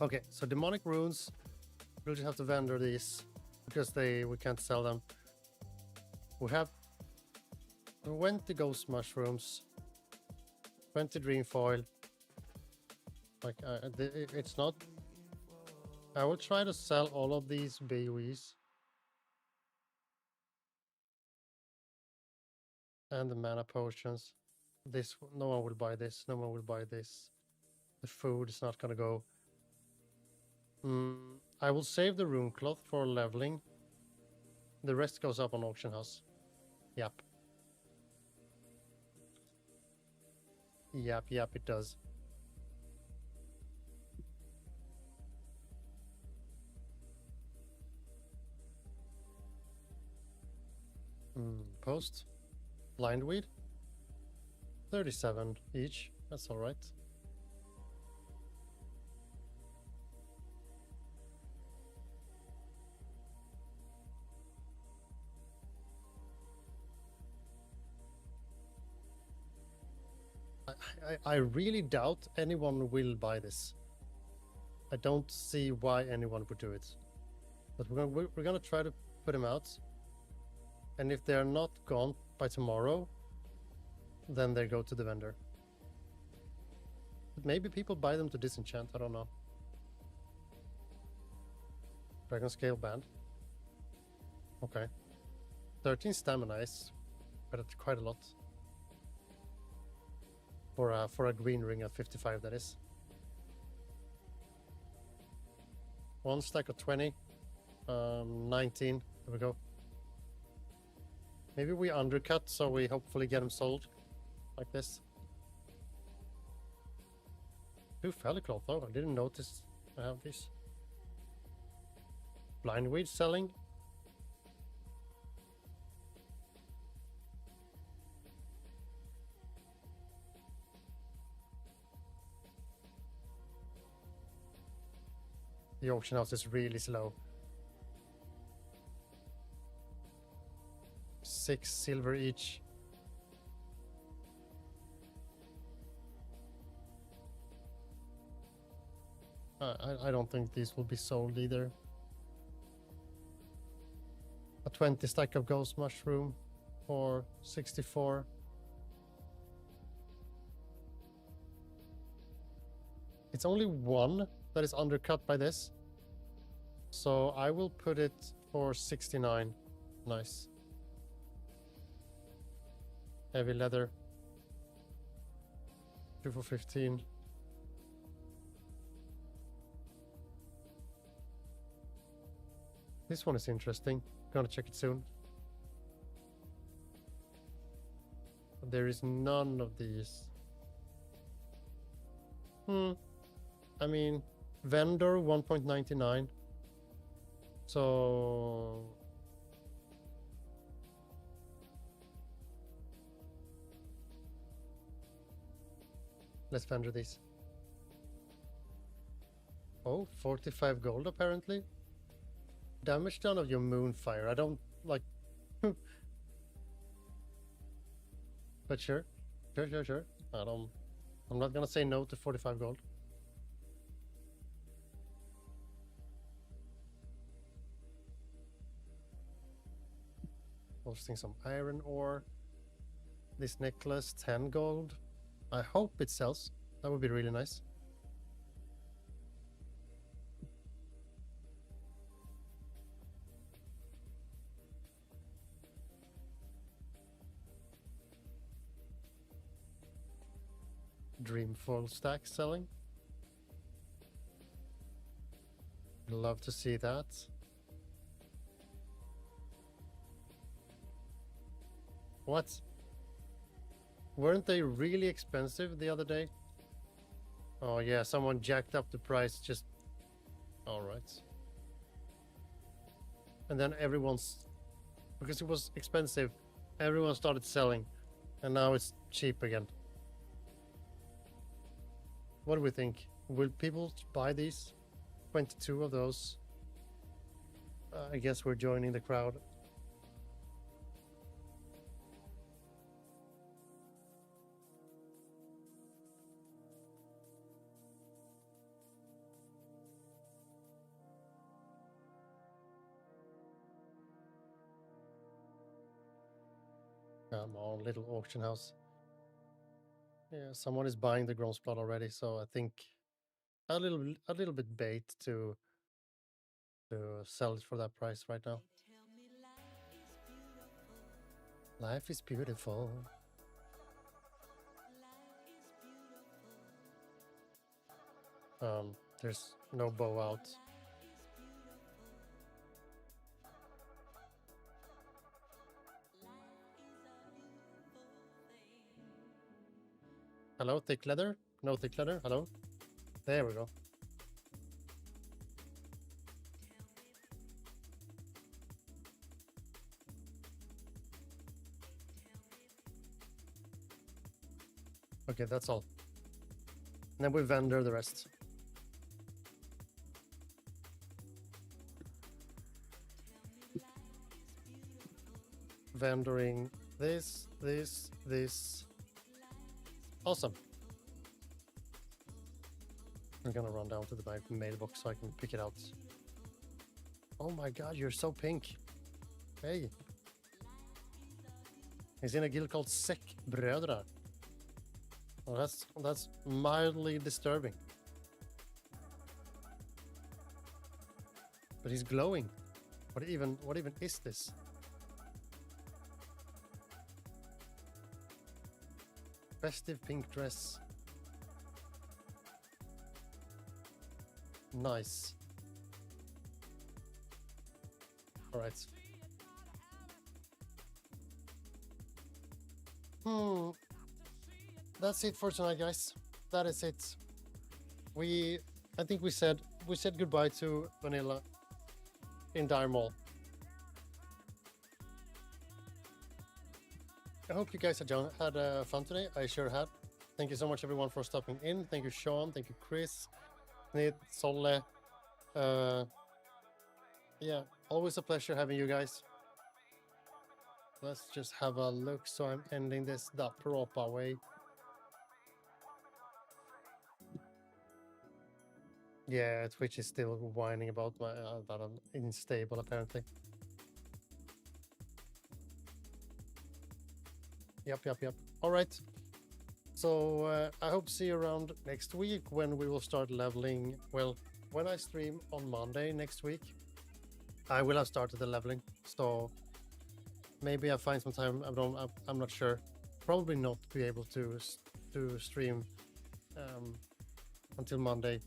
Okay, so demonic runes. We'll just have to vendor these because we can't sell them. We have 20 ghost mushrooms, 20 dream foil. Like it's not. I will try to sell all of these BOEs. And the mana potions. This, no one will buy this. No one will buy this. The food is not gonna go. I will save the rune cloth for leveling. The rest goes up on auction house. Yep. Yep, it does. Post. Blindweed. 37 each. That's all right. I really doubt anyone will buy this. I don't see why anyone would do it. But we're gonna try to put them out. And if they're not gone by tomorrow, then they go to the vendor. But maybe people buy them to disenchant, I don't know. Dragon Scale Band. Okay. 13 stamina is quite a lot. For a green ring at 55, that is. 1 stack of 20. 19 There we go. Maybe we undercut so we hopefully get them sold like this. 2 Felicloth. Oh, I didn't notice I have these. Blindweed selling. The auction house is really slow. 6 silver each. I don't think these will be sold either. A 20 stack of ghost mushroom for 64. It's only one that is undercut by this. So I will put it for 69. Nice. Heavy leather. 2 for 15. This one is interesting. Gonna check it soon. But there is none of these. I mean, vendor 1.99. So let's vendor these. Oh, 45 gold apparently. Damage done of your moonfire. I don't like. But sure. Sure. I'm not gonna say no to 45 gold. Posting some iron ore. This necklace, 10 gold. I hope it sells. That would be really nice. Dreamfall stack selling. Love to see that. What? Weren't they really expensive the other day? Oh yeah, someone jacked up the price just... Alright. And then everyone's... Because it was expensive, everyone started selling. And now it's cheap again. What do we think? Will people buy these? 22 of those. I guess we're joining the crowd. Come on, little auction house. Yeah, someone is buying the Groms plot already, so I think a little bit bait to sell it for that price right now. Life is beautiful. There's no bow out. Hello, thick leather? No thick leather? Hello? There we go. Okay, that's all. And then we vendor the rest. Vendoring this. Awesome. I'm gonna run down to the mailbox so I can pick it out. Oh my god, you're so pink. Hey. He's in a guild called Säckbrödra. Well, that's mildly disturbing. But he's glowing. What even is this? Festive pink dress. Nice. All right. That's it for tonight, guys. That is it. I think we said goodbye to Vanilla in Dire Mall. I hope you guys had fun today. I sure had. Thank you so much, everyone, for stopping in. Thank you, Sean. Thank you, Chris, Nate, Solle. Yeah, always a pleasure having you guys. Let's just have a look. So I'm ending this the proper way. Yeah, Twitch is still whining about my that I'm unstable apparently. Yep. All right. So I hope to see you around next week when we will start leveling. Well, when I stream on Monday next week, I will have started the leveling. So maybe I find some time. I'm not sure. Probably not be able to stream until Monday,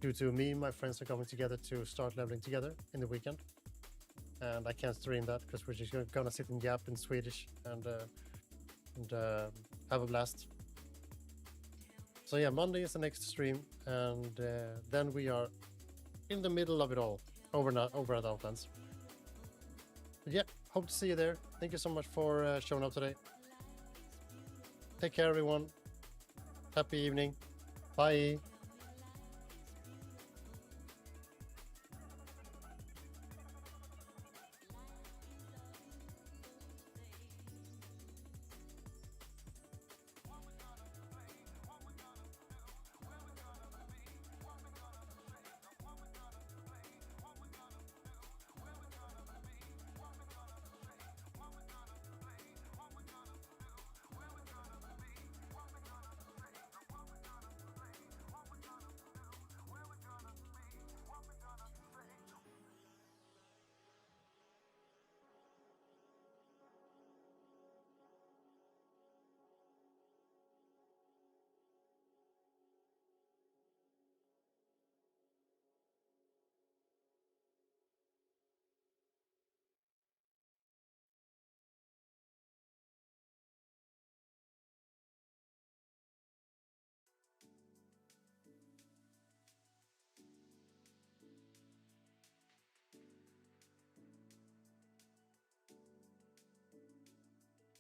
due to me and my friends are coming together to start leveling together in the weekend, and I can't stream that because we're just gonna sit in Gap in Swedish and have a blast. So yeah, Monday is the next stream, and then we are in the middle of it all over at Outlands. But yeah, hope to see you there. Thank you so much for showing up today. Take care, everyone. Happy evening. Bye.